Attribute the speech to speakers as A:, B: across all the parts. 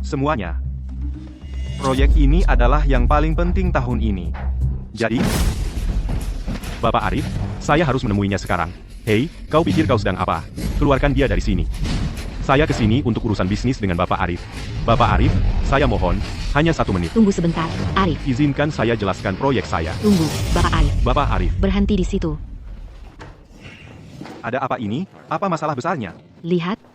A: semuanya. Proyek ini adalah yang paling penting tahun ini. Jadi,
B: Bapak Arif, saya harus menemuinya sekarang. Hei, kau pikir kau sedang apa? Keluarkan dia dari sini. Saya ke sini untuk urusan bisnis dengan Bapak Arif. Bapak Arif, saya mohon, hanya 1 menit.
C: Tunggu sebentar, Arif.
B: Izinkan saya jelaskan proyek saya.
C: Tunggu, Bapak Arif.
B: Bapak Arif,
C: Berhenti di situ.
A: ada apa ini? Apa masalah besarnya?
C: Lihat,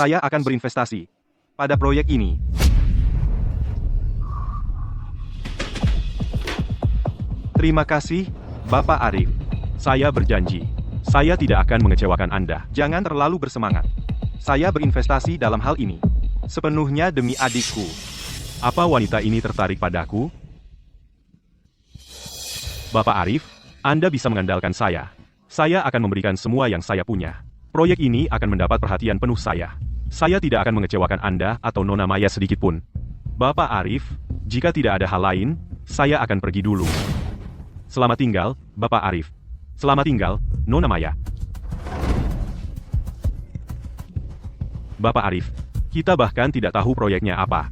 A: Saya akan berinvestasi pada proyek ini. Terima kasih, Bapak Arif.
B: saya berjanji. Saya tidak akan mengecewakan Anda.
A: Jangan terlalu bersemangat. Saya berinvestasi dalam hal ini. Sepenuhnya demi adikku.
B: Apa wanita ini tertarik padaku? Bapak Arif, Anda bisa mengandalkan saya. Saya akan memberikan semua yang saya punya. Proyek ini akan mendapat perhatian penuh saya. Saya tidak akan mengecewakan Anda atau Nona Maya sedikitpun. Bapak Arif, jika tidak ada hal lain, saya akan pergi dulu. Selamat tinggal, Bapak Arif. Selamat tinggal, Nona Maya. Bapak Arif, kita bahkan tidak tahu proyeknya apa.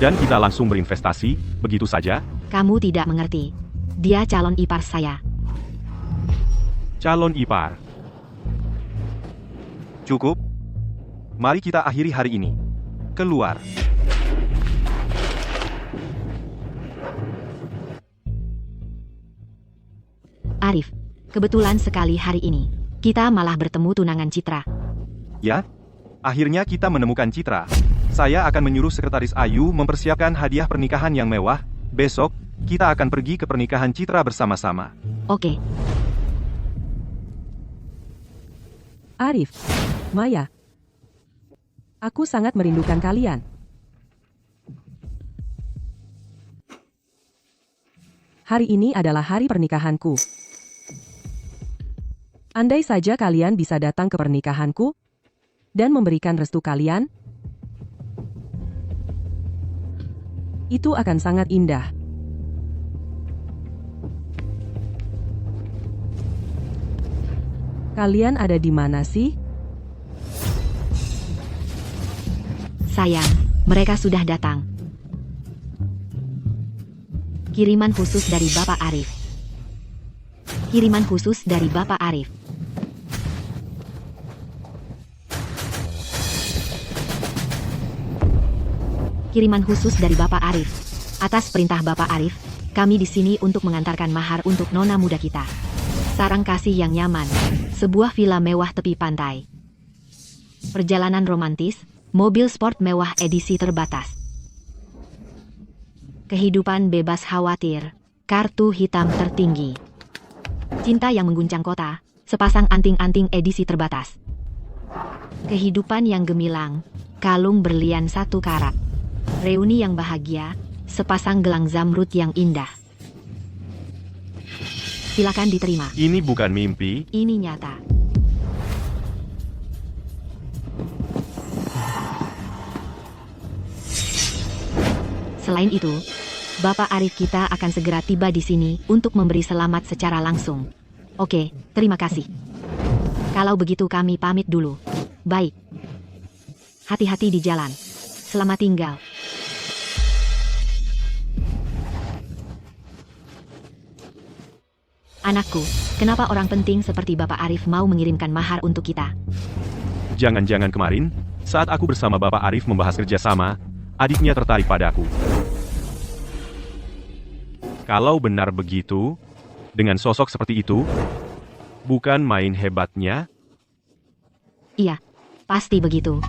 B: Dan kita langsung berinvestasi, begitu saja.
C: kamu tidak mengerti. Dia calon ipar saya.
B: Calon ipar.
A: Cukup. Mari kita akhiri hari ini. Keluar.
C: Arif, kebetulan sekali hari ini. Kita malah bertemu tunangan Citra.
A: Ya? Akhirnya kita menemukan Citra. Saya akan menyuruh Sekretaris Ayu mempersiapkan hadiah pernikahan yang mewah. Besok, kita akan pergi ke pernikahan Citra bersama-sama.
C: Oke,
D: Arif, Maya. Aku sangat merindukan kalian. Hari ini adalah hari pernikahanku. Andai saja kalian bisa datang ke pernikahanku dan memberikan restu kalian, itu akan sangat indah. Kalian ada di mana sih?
C: sayang, mereka sudah datang. Kiriman khusus dari Bapak Arif. Kiriman khusus dari Bapak Arif. Kiriman khusus dari Bapak Arif. Atas perintah Bapak Arif, kami di sini untuk mengantarkan mahar untuk nona muda kita. Sarang kasih yang nyaman. Sebuah villa mewah tepi pantai. Perjalanan romantis, mobil sport mewah edisi terbatas. Kehidupan bebas khawatir, kartu hitam tertinggi. Cinta yang mengguncang kota, sepasang anting-anting edisi terbatas. Kehidupan yang gemilang, kalung berlian 1 karat. Reuni yang bahagia, sepasang gelang zamrud yang indah. Silakan diterima.
B: Ini bukan mimpi.
C: Ini nyata. Selain itu, Bapak Arif kita akan segera tiba di sini untuk memberi selamat secara langsung. Oke, terima kasih. Kalau begitu kami pamit dulu. Baik. Hati-hati di jalan. Selamat tinggal. Anakku, kenapa orang penting seperti Bapak Arif mau mengirimkan mahar untuk kita?
B: Jangan-jangan kemarin, saat aku bersama Bapak Arif membahas kerjasama, adiknya tertarik padaku. Kalau benar begitu, dengan sosok seperti itu, bukan main hebatnya.
C: Iya, pasti begitu.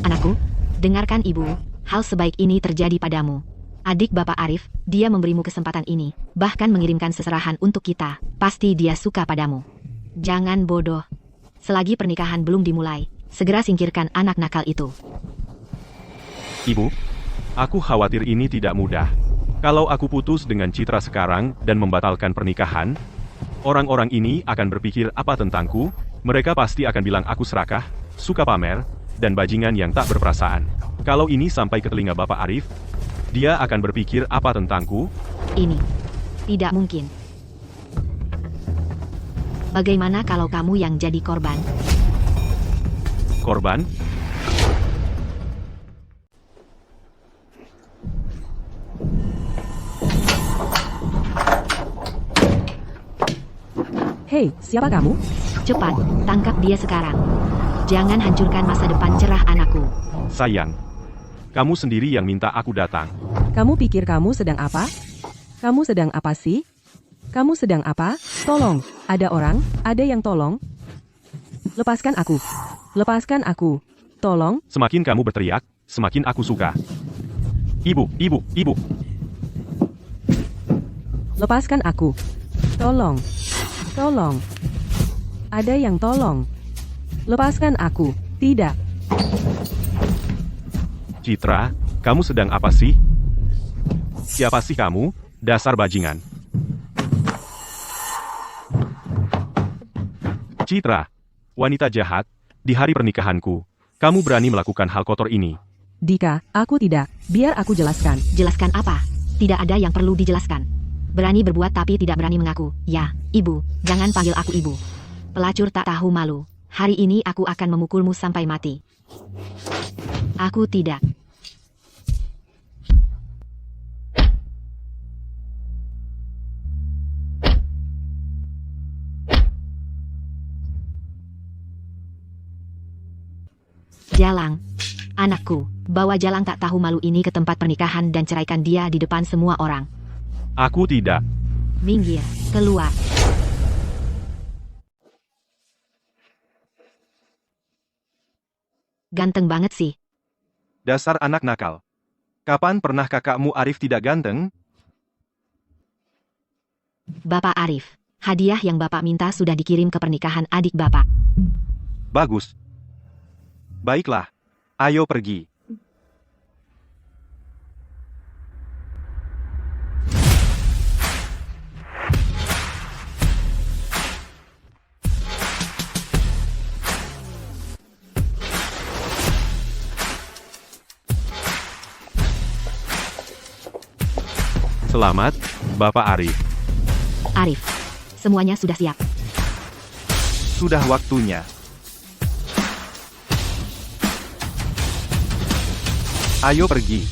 C: Anakku, dengarkan ibu, hal sebaik ini terjadi padamu. Adik Bapak Arif, dia memberimu kesempatan ini, bahkan mengirimkan seserahan untuk kita, pasti dia suka padamu. Jangan bodoh. Selagi pernikahan belum dimulai, segera singkirkan anak nakal itu.
B: Ibu, aku khawatir ini tidak mudah. Kalau aku putus dengan Citra sekarang dan membatalkan pernikahan, orang-orang ini akan berpikir apa tentangku? Mereka pasti akan bilang aku serakah, suka pamer, dan bajingan yang tak berperasaan. Kalau ini sampai ke telinga Bapak Arif, dia akan berpikir apa tentangku?
C: Ini, Tidak mungkin. Bagaimana kalau kamu yang jadi korban?
B: Korban?
D: Hei, siapa kamu?
C: Cepat, tangkap dia sekarang. Jangan hancurkan masa depan cerah anakku.
B: Sayang. Kamu sendiri yang minta aku datang.
D: Kamu pikir kamu sedang apa? Kamu sedang apa sih? Kamu sedang apa? Tolong, ada orang, ada yang tolong. Lepaskan aku. Lepaskan aku. Tolong.
B: Semakin kamu berteriak, semakin aku suka. Ibu, ibu, ibu.
D: Lepaskan aku. Tolong. Tolong. Ada yang tolong. Lepaskan aku. Tidak.
B: Citra, kamu sedang apa sih? Siapa sih kamu? Dasar bajingan. Citra, wanita jahat, di hari pernikahanku, kamu berani melakukan hal kotor ini.
D: Dika, aku tidak. Biar aku jelaskan.
C: Jelaskan apa? Tidak ada yang perlu dijelaskan. Berani berbuat tapi tidak berani mengaku. Ya, ibu, jangan panggil aku ibu. Pelacur tak tahu malu. Hari ini aku akan memukulmu sampai mati. Aku tidak. Jalang. Anakku, bawa Jalang tak tahu malu ini ke tempat pernikahan dan ceraikan dia di depan semua orang.
B: Aku tidak.
C: Minggir, keluar. Ganteng banget sih.
A: Dasar anak nakal. Kapan pernah kakakmu Arif tidak ganteng?
C: Bapak Arif, hadiah yang Bapak minta sudah dikirim ke pernikahan adik Bapak.
A: Bagus. Baiklah. Ayo pergi.
B: Selamat, Bapak Arif.
C: Arif, semuanya sudah siap.
A: Sudah waktunya. Ayo pergi.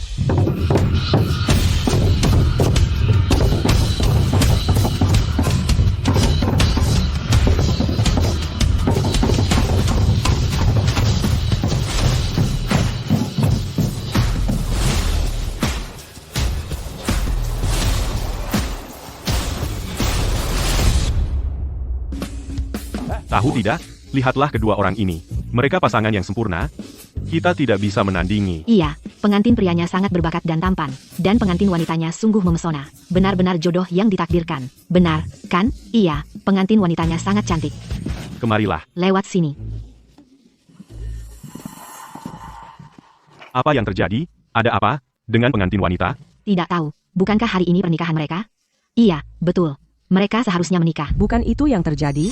B: Tahu tidak? Lihatlah kedua orang ini. Mereka pasangan yang sempurna. Kita tidak bisa menandingi.
C: Iya, pengantin prianya sangat berbakat dan tampan. Dan pengantin wanitanya sungguh memesona. Benar-benar jodoh yang ditakdirkan. Benar, kan? Iya, pengantin wanitanya sangat cantik.
B: Kemarilah.
C: Lewat sini.
B: Apa yang terjadi? Ada apa dengan pengantin wanita?
C: Tidak tahu, bukankah hari ini pernikahan mereka? Iya, betul. Mereka seharusnya menikah.
D: Bukan itu yang terjadi?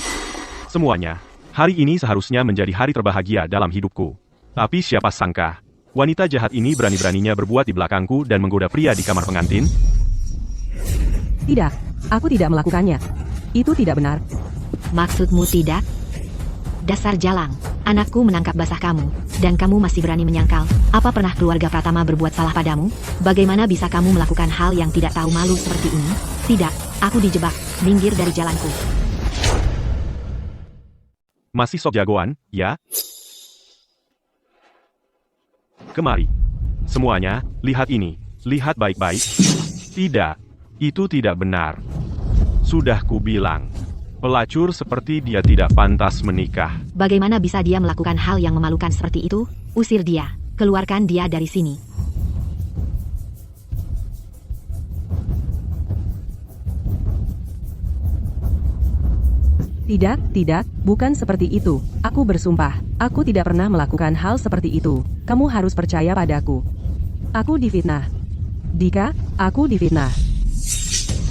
B: Semuanya. Hari ini seharusnya menjadi hari terbahagia dalam hidupku. Tapi siapa sangka, wanita jahat ini berani-beraninya berbuat di belakangku dan menggoda pria di kamar pengantin?
D: Tidak, aku tidak melakukannya. Itu tidak benar.
C: Maksudmu tidak? Dasar Jalang, anakku menangkap basah kamu, dan kamu masih berani menyangkal. Apa pernah keluarga Pratama berbuat salah padamu? Bagaimana bisa kamu melakukan hal yang tidak tahu malu seperti ini? Tidak, aku dijebak. Minggir dari jalanku.
B: Masih sok jagoan, ya? Kemari. Semuanya, lihat ini. Lihat baik-baik. Tidak. Itu tidak benar. Sudah kubilang. Pelacur seperti dia tidak pantas menikah.
C: Bagaimana bisa dia melakukan hal yang memalukan seperti itu? Usir dia. Keluarkan dia dari sini.
D: Tidak, bukan seperti itu. Aku bersumpah, aku tidak pernah melakukan hal seperti itu. Kamu harus percaya padaku. Aku difitnah. Dika, aku difitnah.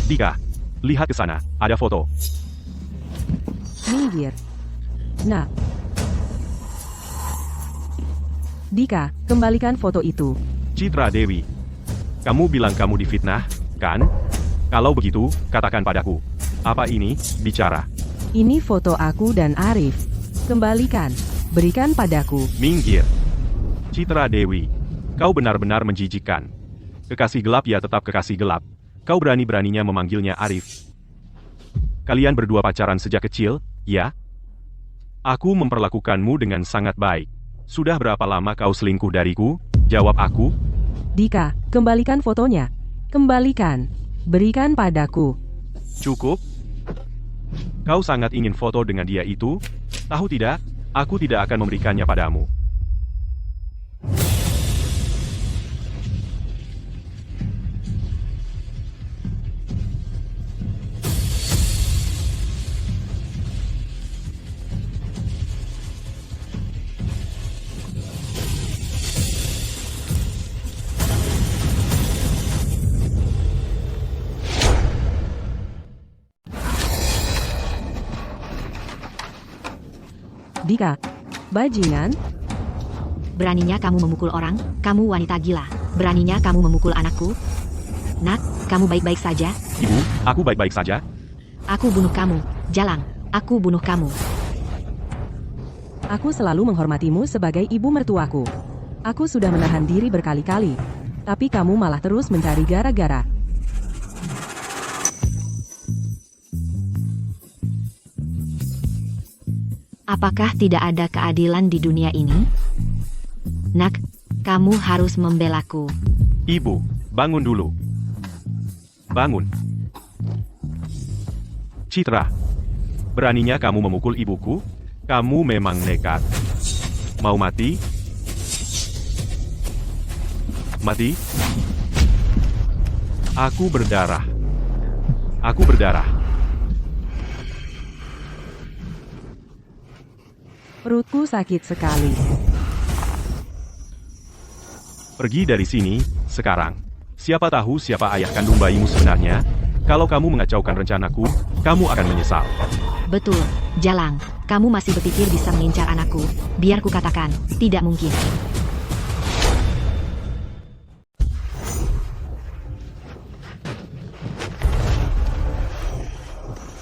B: Dika, lihat ke sana. Ada foto.
D: Minggir. Nah. Dika, kembalikan foto itu.
B: Citra Dewi. Kamu bilang kamu difitnah, kan? Kalau begitu, katakan padaku. Apa ini, bicara?
D: Ini foto aku dan Arif. Kembalikan. Berikan padaku.
B: Minggir. Citra Dewi. Kau benar-benar menjijikkan. Kekasih gelap ya tetap kekasih gelap. Kau berani-beraninya memanggilnya Arif. Kalian berdua pacaran sejak kecil, ya? Aku memperlakukanmu dengan sangat baik. Sudah berapa lama kau selingkuh dariku? Jawab aku.
D: Dika, kembalikan fotonya. Kembalikan. Berikan padaku.
B: Cukup. Kau sangat ingin foto dengan dia itu? Tahu tidak, aku tidak akan memberikannya padamu.
D: Dika, bajingan.
C: Beraninya kamu memukul orang, kamu wanita gila. Beraninya kamu memukul anakku. Nak, kamu baik-baik saja?
B: Ibu, aku baik-baik saja.
C: Aku bunuh kamu. Jalang, aku bunuh kamu.
D: Aku selalu menghormatimu sebagai ibu mertuaku. Aku sudah menahan diri berkali-kali. Tapi kamu malah terus mencari gara-gara.
C: Apakah tidak ada keadilan di dunia ini? Nak, kamu harus membelaku.
B: Ibu, bangun dulu. Bangun. Citra, beraninya kamu memukul ibuku? Kamu memang nekat. Mau mati? Mati? Aku berdarah. Aku berdarah.
D: Perutku sakit sekali.
B: Pergi dari sini, sekarang. Siapa tahu siapa ayah kandung bayimu sebenarnya? Kalau kamu mengacaukan rencanaku, kamu akan menyesal.
C: Betul, Jalang. Kamu masih berpikir bisa mengincar anakku. Biar ku katakan, tidak mungkin.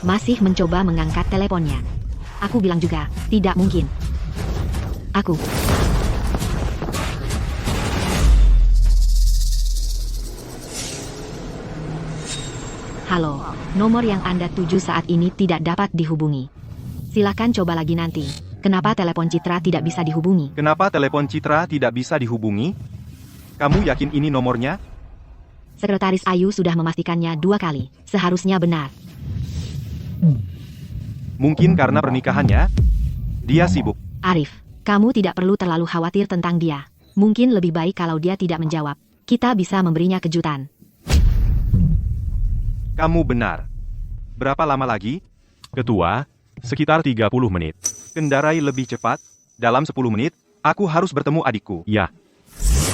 C: Masih mencoba mengangkat teleponnya. Aku bilang juga, tidak mungkin. Aku. Halo, nomor yang Anda tuju saat ini tidak dapat dihubungi. Silakan coba lagi nanti. Kenapa telepon Citra tidak bisa dihubungi?
A: Kenapa telepon Citra tidak bisa dihubungi? Kamu yakin ini nomornya?
C: Sekretaris Ayu sudah memastikannya 2 kali. Seharusnya benar.
A: Mungkin karena pernikahannya? Dia sibuk.
C: Arif, kamu tidak perlu terlalu khawatir tentang dia. Mungkin lebih baik kalau dia tidak menjawab. Kita bisa memberinya kejutan.
A: Kamu benar. Berapa lama lagi?
B: Ketua, sekitar 30 menit.
A: Kendarai lebih cepat. Dalam 10 menit, aku harus bertemu adikku.
B: Ya,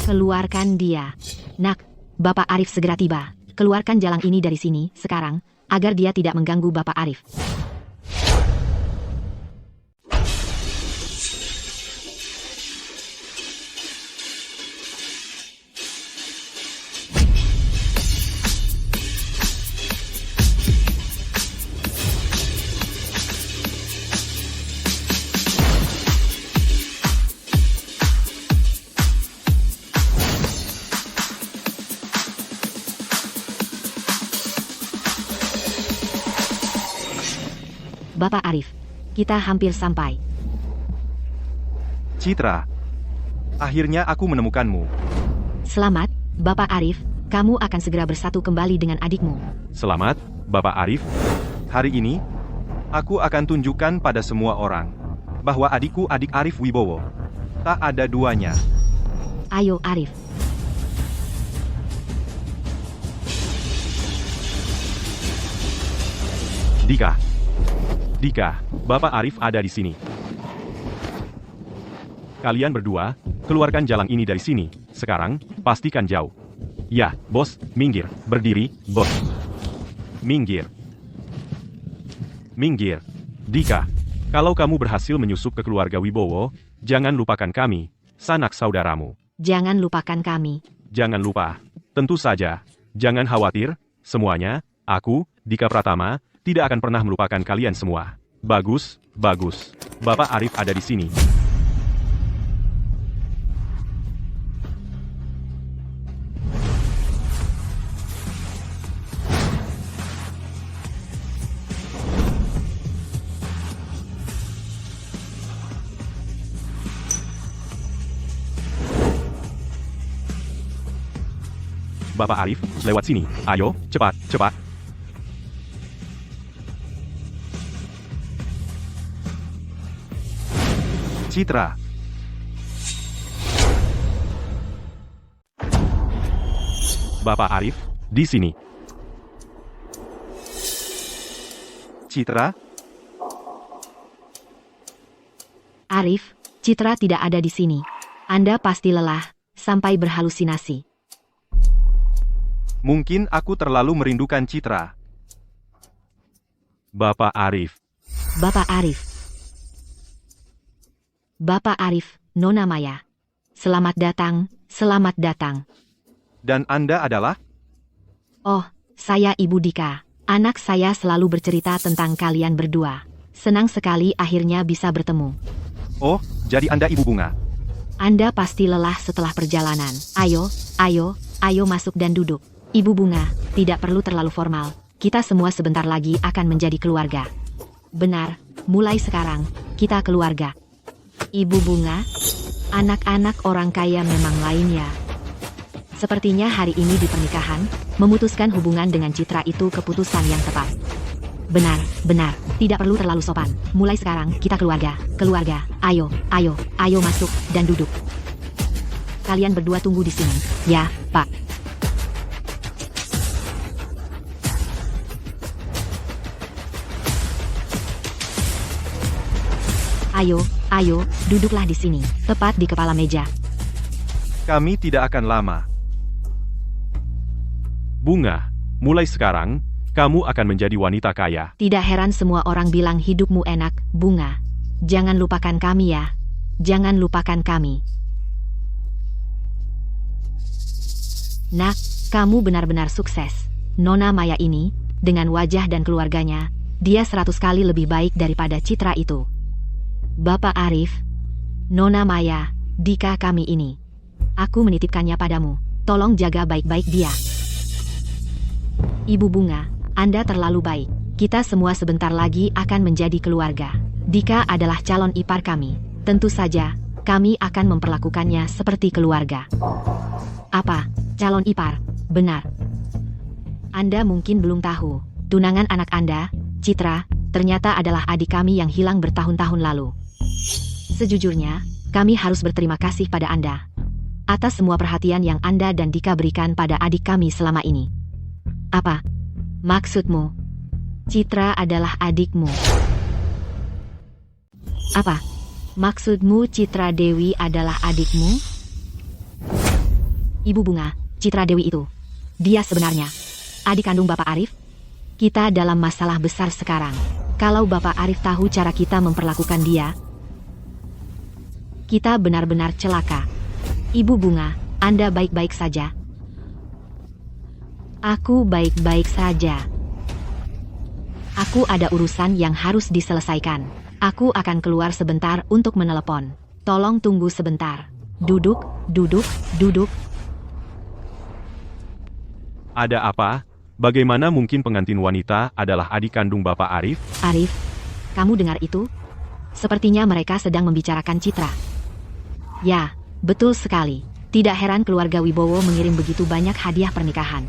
C: Keluarkan dia. Nak, Bapak Arif segera tiba. Keluarkan Jalang ini dari sini, sekarang, agar dia tidak mengganggu Bapak Arif. Bapak Arif, kita hampir sampai.
A: Citra. Akhirnya aku menemukanmu.
C: Selamat, Bapak Arif, kamu akan segera bersatu kembali dengan adikmu.
B: selamat, Bapak Arif.
A: Hari ini, aku akan tunjukkan pada semua orang bahwa adikku adik Arif Wibowo. Tak ada duanya.
C: Ayo Arif.
B: Dika, Bapak Arif ada di sini. Kalian berdua, keluarkan Jalang ini dari sini. Sekarang, pastikan jauh. Ya, bos, minggir, berdiri, bos. Minggir. Minggir. Dika, kalau kamu berhasil menyusup ke keluarga Wibowo, jangan lupakan kami, sanak saudaramu.
C: Jangan lupakan kami.
B: Jangan lupa. Tentu saja, jangan khawatir, semuanya, Aku, Dika Pratama, tidak akan pernah melupakan kalian semua. Bagus, bagus. Bapak Arif ada di sini. Bapak Arif, lewat sini. Ayo, cepat, cepat.
A: Citra.
B: Bapak Arif, di sini.
A: Citra,
C: Arif, Citra tidak ada di sini. Anda pasti lelah, sampai berhalusinasi.
A: mungkin aku terlalu merindukan Citra.
B: Bapak Arif.
C: Bapak Arif. Bapak Arif, Nona Maya. Selamat datang, selamat datang.
A: Dan Anda adalah?
C: Oh, saya Ibu Dika. Anak saya selalu bercerita tentang kalian berdua. Senang sekali akhirnya bisa bertemu.
A: Oh, jadi Anda Ibu Bunga.
C: Anda pasti lelah setelah perjalanan. Ayo masuk dan duduk. Ibu Bunga, tidak perlu terlalu formal. Kita semua sebentar lagi akan menjadi keluarga. Benar, mulai sekarang, kita keluarga. Ibu Bunga, anak-anak orang kaya memang lain ya. Sepertinya hari ini di pernikahan, memutuskan hubungan dengan Citra itu keputusan yang tepat. Benar, tidak perlu terlalu sopan. Mulai sekarang, kita keluarga. Ayo masuk dan duduk. Kalian berdua tunggu di sini, ya, Pak. Ayo, duduklah di sini, tepat di kepala meja.
A: Kami tidak akan lama.
B: Bunga, mulai sekarang, kamu akan menjadi wanita kaya.
C: Tidak heran semua orang bilang hidupmu enak, Bunga. Jangan lupakan kami ya. Jangan lupakan kami. Nak, kamu benar-benar sukses. Nona Maya ini, dengan wajah dan keluarganya, dia 100 kali lebih baik daripada Citra itu. Bapak Arif, Nona Maya, Dika kami ini. Aku menitipkannya padamu. Tolong jaga baik-baik dia. Ibu Bunga, Anda terlalu baik. Kita semua sebentar lagi akan menjadi keluarga. Dika adalah calon ipar kami. Tentu saja, kami akan memperlakukannya seperti keluarga. Apa? Calon ipar? Benar. Anda mungkin belum tahu. Tunangan anak Anda, Citra, ternyata adalah adik kami yang hilang bertahun-tahun lalu. Sejujurnya, kami harus berterima kasih pada Anda atas semua perhatian yang Anda dan Dika berikan pada adik kami selama ini. Apa maksudmu? Citra adalah adikmu. Apa maksudmu Citra Dewi adalah adikmu? Ibu Bunga, Citra Dewi itu, dia sebenarnya adik kandung Bapak Arif. Kita dalam masalah besar sekarang. Kalau Bapak Arif tahu cara kita memperlakukan dia, kita benar-benar celaka. Ibu Bunga, Anda baik-baik saja? Aku baik-baik saja. Aku ada urusan yang harus diselesaikan. Aku akan keluar sebentar untuk menelepon. Tolong tunggu sebentar. Duduk.
B: Ada apa? Bagaimana mungkin pengantin wanita adalah adik kandung Bapak Arif?
C: Arif, kamu dengar itu? Sepertinya mereka sedang membicarakan Citra. Ya, betul sekali. Tidak heran keluarga Wibowo mengirim begitu banyak hadiah pernikahan.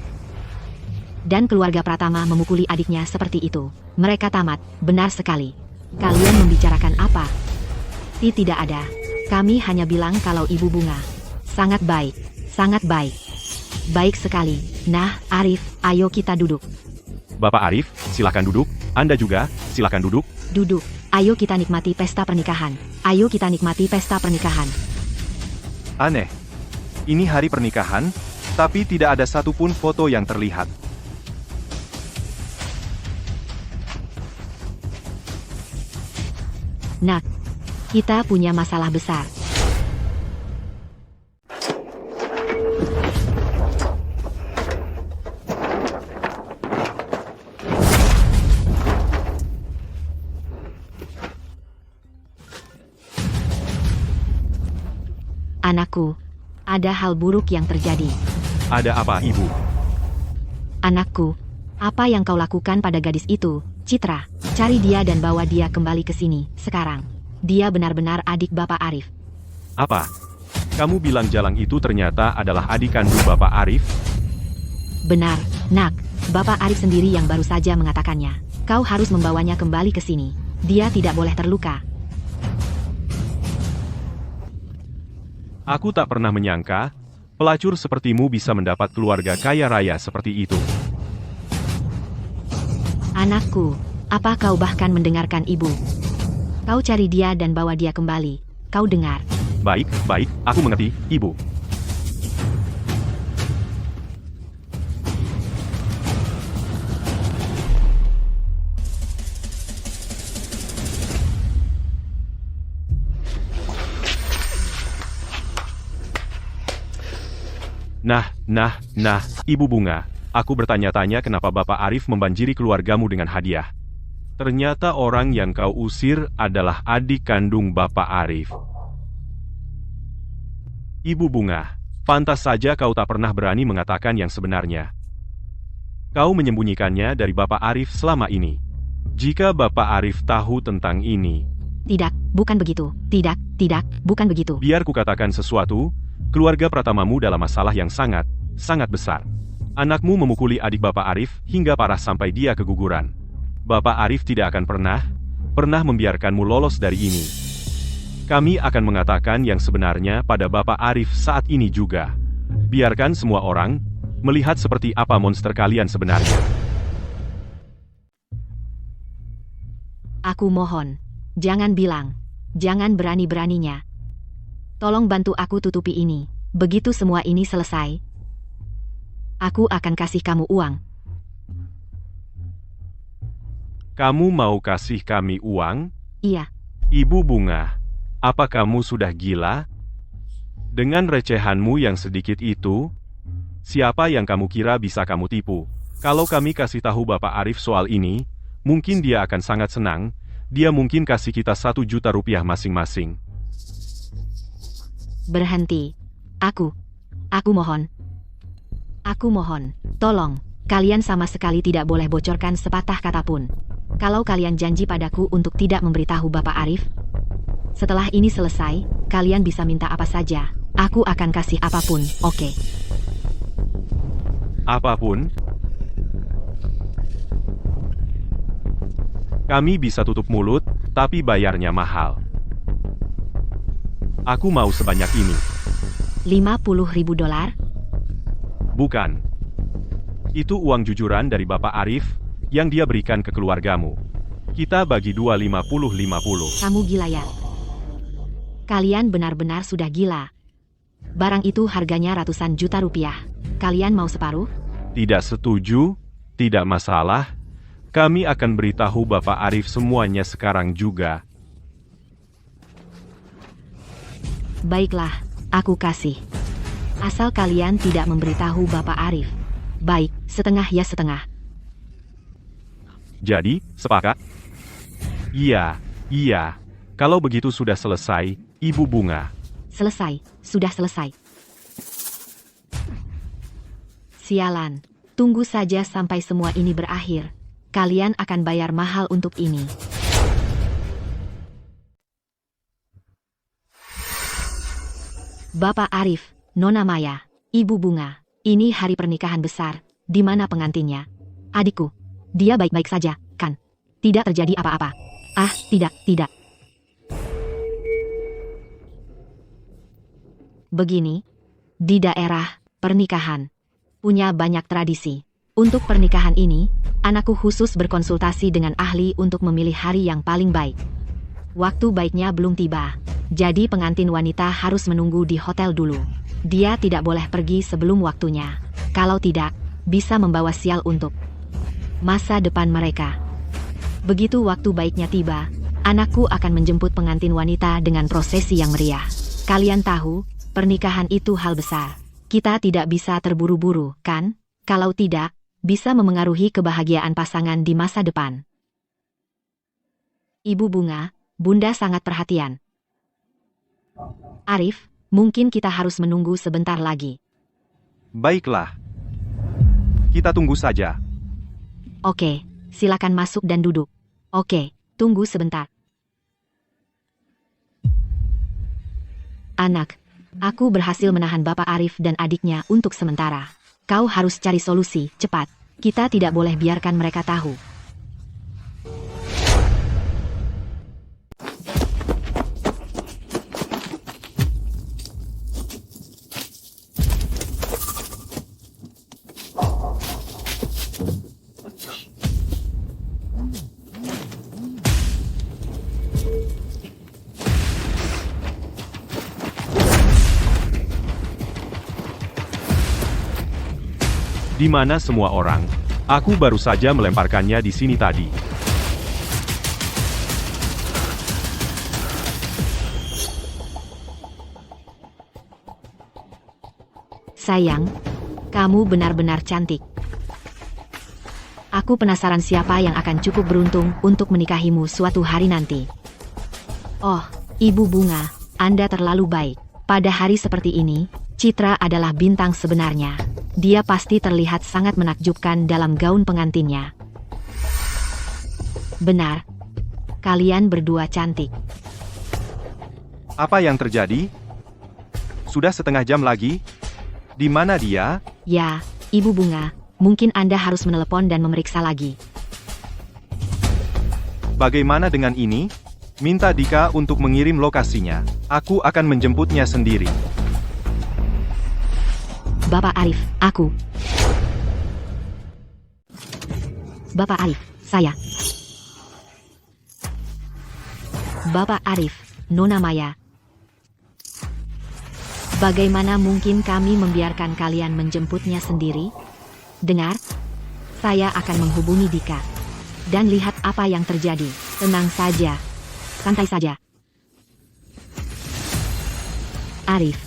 C: Dan keluarga Pratama memukuli adiknya seperti itu. Mereka tamat, benar sekali. Kalian membicarakan apa? Tidak ada. Kami hanya bilang kalau Ibu Bunga sangat baik. Baik sekali. Nah, Arif, ayo kita duduk.
B: Bapak Arif, silakan duduk. Anda juga, silakan duduk.
C: Duduk. Ayo kita nikmati pesta pernikahan.
A: Aneh. Ini hari pernikahan, tapi tidak ada satupun foto yang terlihat.
C: Nak, kita punya masalah besar. Anakku, ada hal buruk yang terjadi.
B: Ada apa, Ibu?
C: Anakku, apa yang kau lakukan pada gadis itu, Citra? Cari dia dan bawa dia kembali ke sini, sekarang. Dia benar-benar adik Bapak Arif.
B: Apa? Kamu bilang Jalang itu ternyata adalah adik kandung Bapak Arif?
C: Benar, Nak. Bapak Arif sendiri yang baru saja mengatakannya. Kau harus membawanya kembali ke sini. Dia tidak boleh terluka.
B: Aku tak pernah menyangka, pelacur sepertimu bisa mendapat keluarga kaya raya seperti itu.
C: Anakku, apa kau bahkan mendengarkan ibu? Kau cari dia dan bawa dia kembali. Kau dengar?
B: Baik, baik, aku mengerti, Ibu. Nah, Ibu Bunga. Aku bertanya-tanya kenapa Bapak Arif membanjiri keluargamu dengan hadiah. Ternyata orang yang kau usir adalah adik kandung Bapak Arif. Ibu Bunga, pantas saja kau tak pernah berani mengatakan yang sebenarnya. Kau menyembunyikannya dari Bapak Arif selama ini. Jika Bapak Arif tahu tentang ini...
C: Tidak, bukan begitu. Tidak, bukan begitu.
B: Biar kukatakan sesuatu, keluarga Pratamamu dalam masalah yang sangat besar. Anakmu memukuli adik Bapak Arif hingga parah sampai dia keguguran. Bapak Arif tidak akan pernah membiarkanmu lolos dari ini. Kami akan mengatakan yang sebenarnya pada Bapak Arif saat ini juga. Biarkan semua orang melihat seperti apa monster kalian sebenarnya.
C: Aku mohon, jangan bilang, jangan berani-beraninya. Tolong bantu aku tutupi ini. Begitu semua ini selesai, aku akan kasih kamu uang.
B: Kamu mau kasih kami uang?
C: Iya.
B: Ibu Bunga, apa kamu sudah gila? Dengan recehanmu yang sedikit itu, siapa yang kamu kira bisa kamu tipu? Kalau kami kasih tahu Bapak Arif soal ini, mungkin dia akan sangat senang. Dia mungkin kasih kita 1 juta rupiah masing-masing.
C: Berhenti. Aku mohon. Aku mohon, tolong, kalian sama sekali tidak boleh bocorkan sepatah kata pun. Kalau kalian janji padaku untuk tidak memberitahu Bapak Arif, setelah ini selesai, kalian bisa minta apa saja. Aku akan kasih apapun, oke?
B: Apapun? Kami bisa tutup mulut, tapi bayarnya mahal. Aku mau sebanyak ini.
C: 50.000 dolar?
B: Bukan. Itu uang jujuran dari Bapak Arif, yang dia berikan ke keluargamu. Kita bagi 2 50-50.
C: Kamu gila ya? Kalian benar-benar sudah gila. Barang itu harganya ratusan juta rupiah. Kalian mau separuh?
B: Tidak setuju, tidak masalah. Kami akan beritahu Bapak Arif semuanya sekarang juga.
C: Baiklah, aku kasih. Asal kalian tidak memberitahu Bapak Arif. Baik, setengah ya setengah.
B: Jadi, sepakat? Iya. Kalau begitu sudah selesai, Ibu Bunga.
C: Selesai, sudah selesai. Sialan, tunggu saja sampai semua ini berakhir. Kalian akan bayar mahal untuk ini. Bapak Arif, Nona Maya, Ibu Bunga, ini hari pernikahan besar. Di mana pengantinnya? Adikku, dia baik-baik saja, kan? Tidak terjadi apa-apa. Ah, tidak. Begini, di daerah pernikahan punya banyak tradisi. Untuk pernikahan ini, anakku khusus berkonsultasi dengan ahli untuk memilih hari yang paling baik. Waktu baiknya belum tiba, jadi pengantin wanita harus menunggu di hotel dulu. Dia tidak boleh pergi sebelum waktunya. Kalau tidak, bisa membawa sial untuk masa depan mereka. Begitu waktu baiknya tiba, anakku akan menjemput pengantin wanita dengan prosesi yang meriah. Kalian tahu, pernikahan itu hal besar. Kita tidak bisa terburu-buru, kan? Kalau tidak, bisa memengaruhi kebahagiaan pasangan di masa depan. Ibu Bunga, Bunda sangat perhatian. Arif, Mungkin kita harus menunggu sebentar lagi.
A: Baiklah. Kita tunggu saja.
C: Oke, silakan masuk dan duduk. Oke, tunggu sebentar. Anak, aku berhasil menahan Bapak Arif dan adiknya untuk sementara. Kau harus cari solusi, cepat. Kita tidak boleh biarkan mereka tahu.
B: Di mana semua orang? Aku baru saja melemparkannya di sini tadi.
C: Sayang, kamu benar-benar cantik. Aku penasaran siapa yang akan cukup beruntung untuk menikahimu suatu hari nanti. Oh, Ibu Bunga, Anda terlalu baik. Pada hari seperti ini, Citra adalah bintang sebenarnya. Dia pasti terlihat sangat menakjubkan dalam gaun pengantinnya. Benar, kalian berdua cantik.
A: Apa yang terjadi? Sudah setengah jam lagi? Di mana dia?
C: Ya, Ibu Bunga, mungkin Anda harus menelepon dan memeriksa lagi.
A: Bagaimana dengan ini? Minta Dika untuk mengirim lokasinya. Aku akan menjemputnya sendiri.
C: Bapak Arif, aku. Bapak Arif, saya. Bapak Arif, Nona Maya. Bagaimana mungkin kami membiarkan kalian menjemputnya sendiri? Dengar, saya akan menghubungi Dika. Dan lihat apa yang terjadi. Tenang saja. Santai saja. Arif,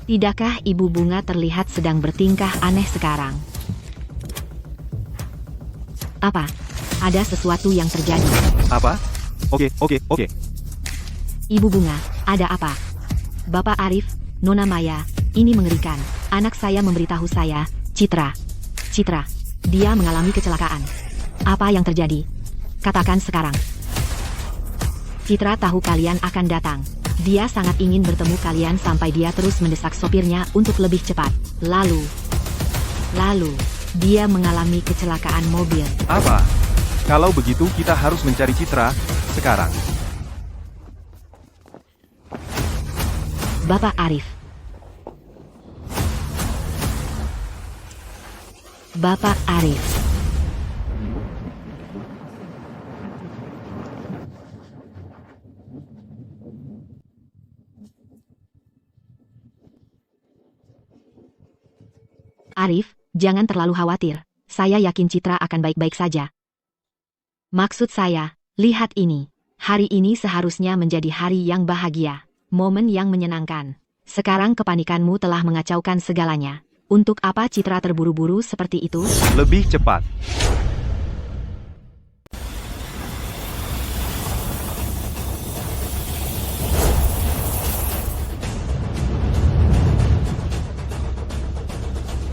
C: tidakkah Ibu Bunga terlihat sedang bertingkah aneh sekarang? Apa? Ada sesuatu yang terjadi.
A: Apa? Oke.
C: Ibu Bunga, ada apa? Bapak Arif, Nona Maya, ini mengerikan. Anak saya memberitahu saya, Citra, dia mengalami kecelakaan. Apa yang terjadi? Katakan sekarang. Citra tahu kalian akan datang. Dia sangat ingin bertemu kalian sampai dia terus mendesak sopirnya untuk lebih cepat. Lalu, dia mengalami kecelakaan mobil.
A: Apa? Kalau begitu kita harus mencari Citra sekarang.
C: Bapak Arif. Bapak Arif. Arif, jangan terlalu khawatir. Saya yakin Citra akan baik-baik saja. Maksud saya, lihat ini. Hari ini seharusnya menjadi hari yang bahagia. Momen yang menyenangkan. Sekarang kepanikanmu telah mengacaukan segalanya. Untuk apa Citra terburu-buru seperti itu?
A: Lebih cepat.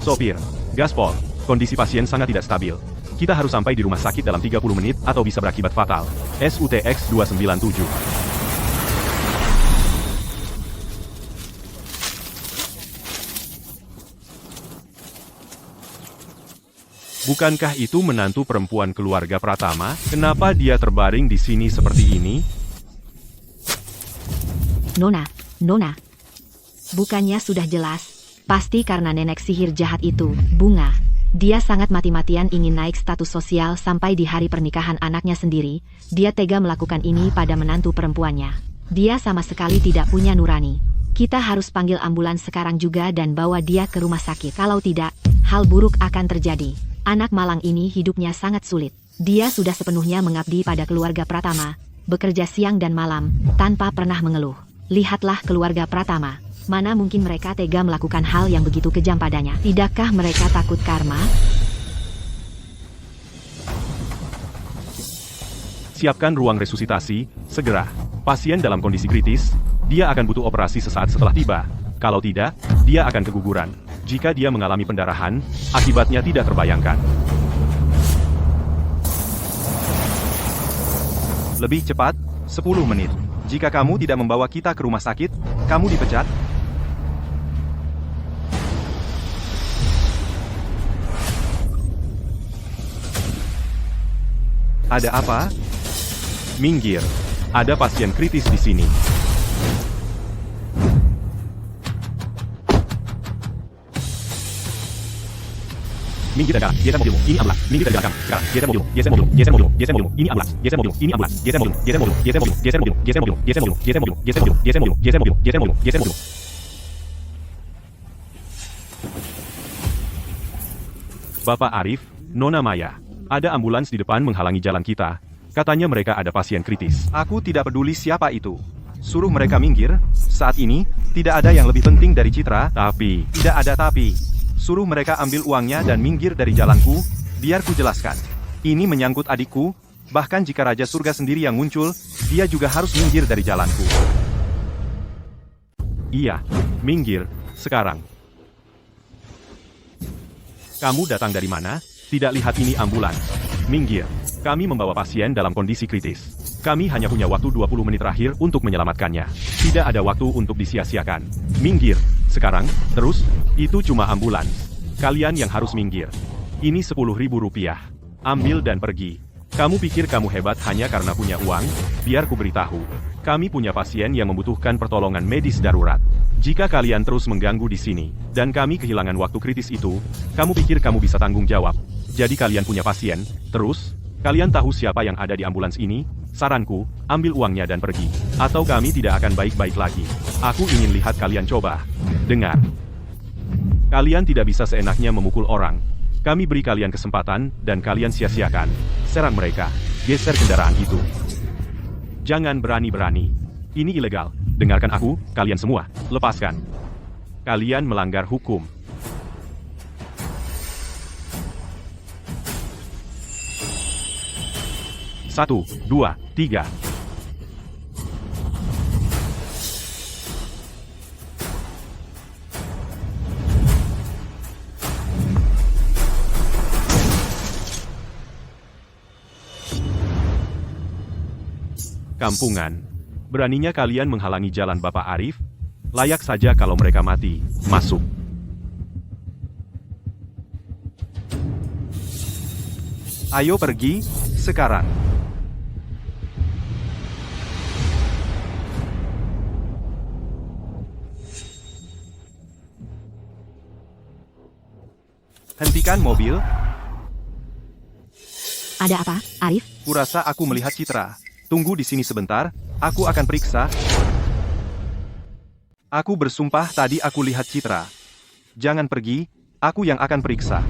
B: Sopir, gaspol, kondisi pasien sangat tidak stabil. Kita harus sampai di rumah sakit dalam 30 menit atau bisa berakibat fatal. SUTX 297. Bukankah itu menantu perempuan keluarga Pratama? Kenapa dia terbaring di sini seperti ini?
C: Nona. Bukannya sudah jelas? Pasti karena nenek sihir jahat itu, Bunga. Dia sangat mati-matian ingin naik status sosial sampai di hari pernikahan anaknya sendiri. Dia tega melakukan ini pada menantu perempuannya. Dia sama sekali tidak punya nurani. Kita harus panggil ambulans sekarang juga dan bawa dia ke rumah sakit. Kalau tidak, hal buruk akan terjadi. Anak malang ini hidupnya sangat sulit. Dia sudah sepenuhnya mengabdi pada keluarga Pratama, bekerja siang dan malam, tanpa pernah mengeluh. Lihatlah keluarga Pratama. Mana mungkin mereka tega melakukan hal yang begitu kejam padanya? Tidakkah mereka takut karma?
B: Siapkan ruang resusitasi, segera. Pasien dalam kondisi kritis, Dia akan butuh operasi sesaat setelah tiba. Kalau tidak, dia akan keguguran. Jika dia mengalami pendarahan, akibatnya tidak terbayangkan.
A: Lebih cepat, 10 menit. Jika kamu tidak membawa kita ke rumah sakit, kamu dipecat. Ada apa?
B: Minggir. Ada pasien kritis di sini. Minggir dan geser mobilmu. Ini ambulans. Minggir dan gerakam. Sekarang, geser mobilmu. Geser mobilmu. Geser mobilmu. Geser mobilmu. Ini ambulans. Geser mobilmu. Ini ambulans. Geser mobilmu. Geser mobilmu. Geser mobilmu. Geser mobilmu. Geser mobilmu. Geser mobilmu. Geser mobilmu. Geser mobilmu. Geser mobilmu. Geser mobilmu. Geser mobilmu. Geser mobilmu. Bapak Arif, Nona Maya. Ada ambulans di depan menghalangi jalan kita. Katanya mereka ada pasien kritis.
A: Aku tidak peduli siapa itu. Suruh mereka minggir. Saat ini, tidak ada yang lebih penting dari Citra.
B: Tapi,
A: Tidak ada tapi. Suruh mereka ambil uangnya dan minggir dari jalanku, biar ku jelaskan. Ini menyangkut adikku, bahkan jika Raja Surga sendiri yang muncul, dia juga harus minggir dari jalanku.
B: iya, minggir, sekarang. Kamu datang dari mana? Tidak lihat ini ambulans. Minggir. Kami membawa pasien dalam kondisi kritis. Kami hanya punya waktu 20 menit terakhir untuk menyelamatkannya. Tidak ada waktu untuk disia-siakan. Minggir. Sekarang, terus, itu cuma ambulans. Kalian yang harus minggir. Ini 10.000 rupiah. Ambil dan pergi. Kamu pikir kamu hebat hanya karena punya uang? Biar ku beritahu. Kami punya pasien yang membutuhkan pertolongan medis darurat. Jika kalian terus mengganggu di sini, dan kami kehilangan waktu kritis itu, kamu pikir kamu bisa tanggung jawab. Jadi kalian punya pasien, terus, kalian tahu siapa yang ada di ambulans ini? Saranku, ambil uangnya dan pergi. Atau kami tidak akan baik-baik lagi. Aku ingin lihat kalian coba. Dengar. Kalian tidak bisa seenaknya memukul orang. Kami beri kalian kesempatan, dan kalian sia-siakan. Serang mereka. Geser kendaraan itu. Jangan berani-berani. Ini ilegal. Dengarkan aku, kalian semua. Lepaskan. Kalian melanggar hukum. Satu, dua, tiga. Kampungan. Beraninya kalian menghalangi jalan Bapak Arif? Layak saja kalau mereka mati. Masuk.
A: Ayo pergi, sekarang. Hentikan mobil.
C: Ada apa, Arif?
A: Kurasa aku melihat Citra. Tunggu di sini sebentar, aku akan periksa. Aku bersumpah tadi aku lihat Citra. Jangan pergi, aku yang akan periksa.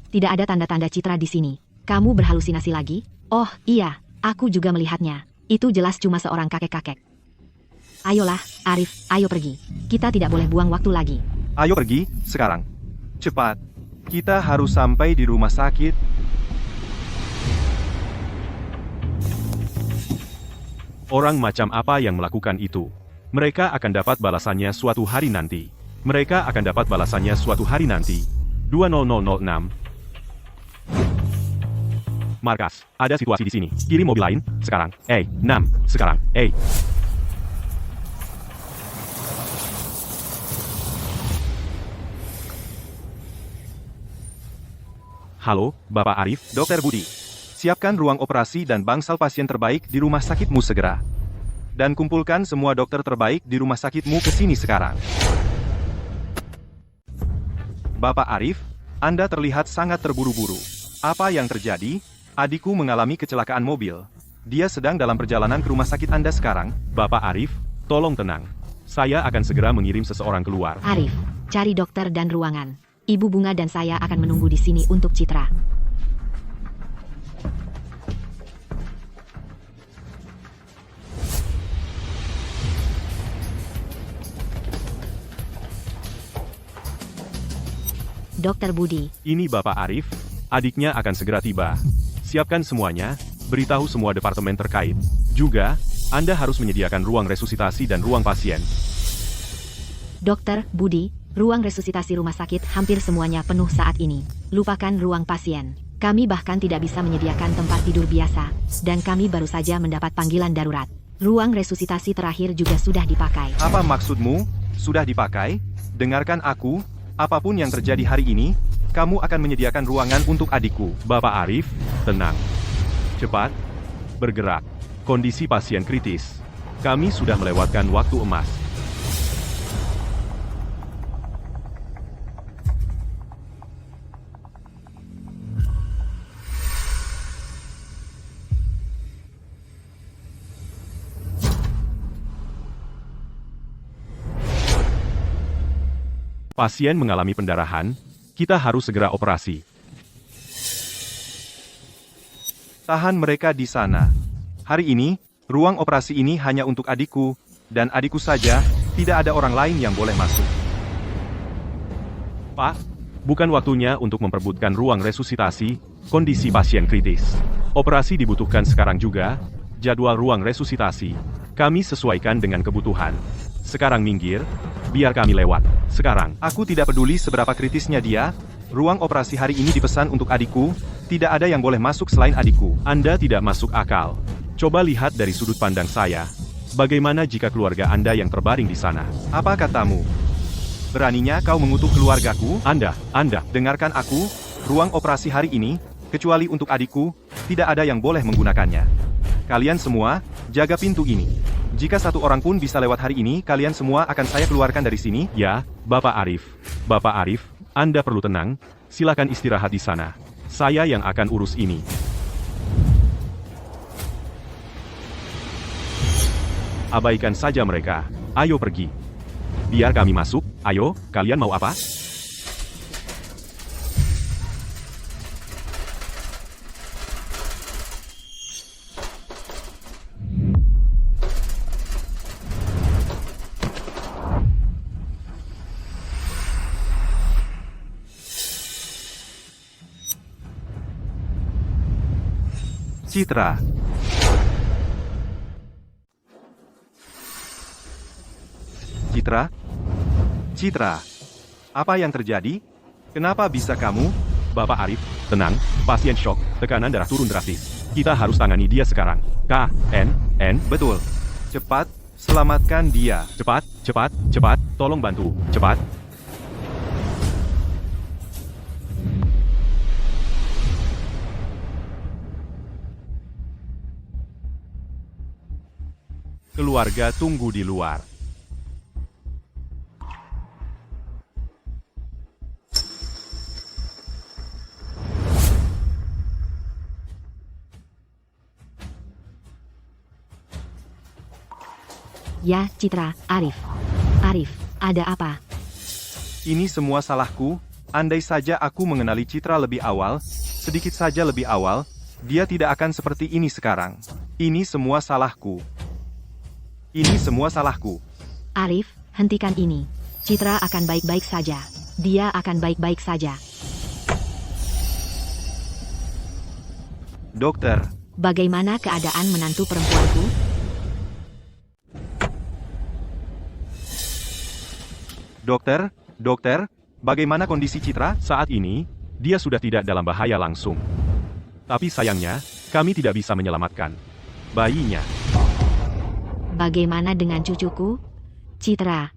C: Tidak ada tanda-tanda Citra di sini. Kamu berhalusinasi lagi? Oh, iya, aku juga melihatnya. Itu jelas cuma seorang kakek-kakek. Ayolah, Arif, ayo pergi. Kita tidak boleh buang waktu lagi.
A: Ayo pergi, sekarang. Cepat. Kita harus sampai di rumah sakit.
B: Orang macam apa yang melakukan itu? Mereka akan dapat balasannya suatu hari nanti. Mereka akan dapat balasannya suatu hari nanti. 20006. Markas, ada situasi di sini. Kirim mobil lain, sekarang. 6, sekarang. Halo, Bapak Arif.
A: Dokter Budi, siapkan ruang operasi dan bangsal pasien terbaik di rumah sakitmu segera. Dan kumpulkan semua dokter terbaik di rumah sakitmu ke sini sekarang. Bapak Arif, Anda terlihat sangat terburu-buru. Apa yang terjadi? Adikku mengalami kecelakaan mobil. Dia sedang dalam perjalanan ke rumah sakit Anda sekarang.
B: Bapak Arif, tolong tenang. Saya akan segera mengirim seseorang keluar.
C: Arif, cari dokter dan ruangan. Ibu Bunga dan saya akan menunggu di sini untuk Citra. Dokter Budi.
B: Ini Bapak Arif, adiknya akan segera tiba. Siapkan semuanya, beritahu semua departemen terkait. Juga, Anda harus menyediakan ruang resusitasi dan ruang pasien.
C: Dokter, Budi, ruang resusitasi rumah sakit hampir semuanya penuh saat ini. Lupakan ruang pasien. Kami bahkan tidak bisa menyediakan tempat tidur biasa, dan kami baru saja mendapat panggilan darurat. Ruang resusitasi terakhir juga sudah dipakai.
A: Apa maksudmu? Sudah dipakai? Dengarkan aku, apapun yang terjadi hari ini, kamu akan menyediakan ruangan untuk adikku.
B: Bapak Arif, tenang. Cepat, bergerak. Kondisi pasien kritis. Kami sudah melewatkan waktu emas. Pasien mengalami pendarahan, kita harus segera operasi.
A: Tahan mereka di sana. Hari ini, ruang operasi ini hanya untuk adikku, dan adikku saja, tidak ada orang lain yang boleh masuk.
B: Pak, bukan waktunya untuk memperebutkan ruang resusitasi, kondisi pasien kritis. Operasi dibutuhkan sekarang juga, jadwal ruang resusitasi. Kami sesuaikan dengan kebutuhan. Sekarang minggir, biar kami lewat. Sekarang.
A: Aku tidak peduli seberapa kritisnya dia, ruang operasi hari ini dipesan untuk adikku, tidak ada yang boleh masuk selain adikku.
B: Anda tidak masuk akal. Coba lihat dari sudut pandang saya. Bagaimana jika keluarga Anda yang terbaring di sana?
A: Apa katamu? Beraninya kau mengutuk keluargaku?
B: Anda.
A: Dengarkan aku, ruang operasi hari ini, kecuali untuk adikku, tidak ada yang boleh menggunakannya. Kalian semua, jaga pintu ini. Jika satu orang pun bisa lewat hari ini, kalian semua akan saya keluarkan dari sini.
B: Ya, Bapak Arif. Bapak Arif, Anda perlu tenang. Silakan istirahat di sana. Saya yang akan urus ini. Abaikan saja mereka. Ayo pergi. Biar kami masuk. Ayo, kalian mau apa?
A: Citra. Citra. Apa yang terjadi? Kenapa bisa kamu?
B: Bapak Arif, tenang. Pasien shock, tekanan darah turun drastis. Kita harus tangani dia sekarang. N.
A: Betul. Cepat, selamatkan dia.
B: Cepat. Tolong bantu. Cepat. Keluarga tunggu di luar.
C: Ya, Citra, Arif. Arif, ada apa?
A: Ini semua salahku, andai saja aku mengenali Citra lebih awal, sedikit saja lebih awal, dia tidak akan seperti ini sekarang. Ini semua salahku.
C: Arif, hentikan ini. Citra akan baik-baik saja. Dia akan baik-baik saja.
A: Dokter,
C: Bagaimana keadaan menantu perempuanku?
A: Dokter, bagaimana kondisi Citra?
B: Saat ini, dia sudah tidak dalam bahaya langsung. Tapi sayangnya, kami tidak bisa menyelamatkan bayinya.
C: Bagaimana dengan cucuku? Citra,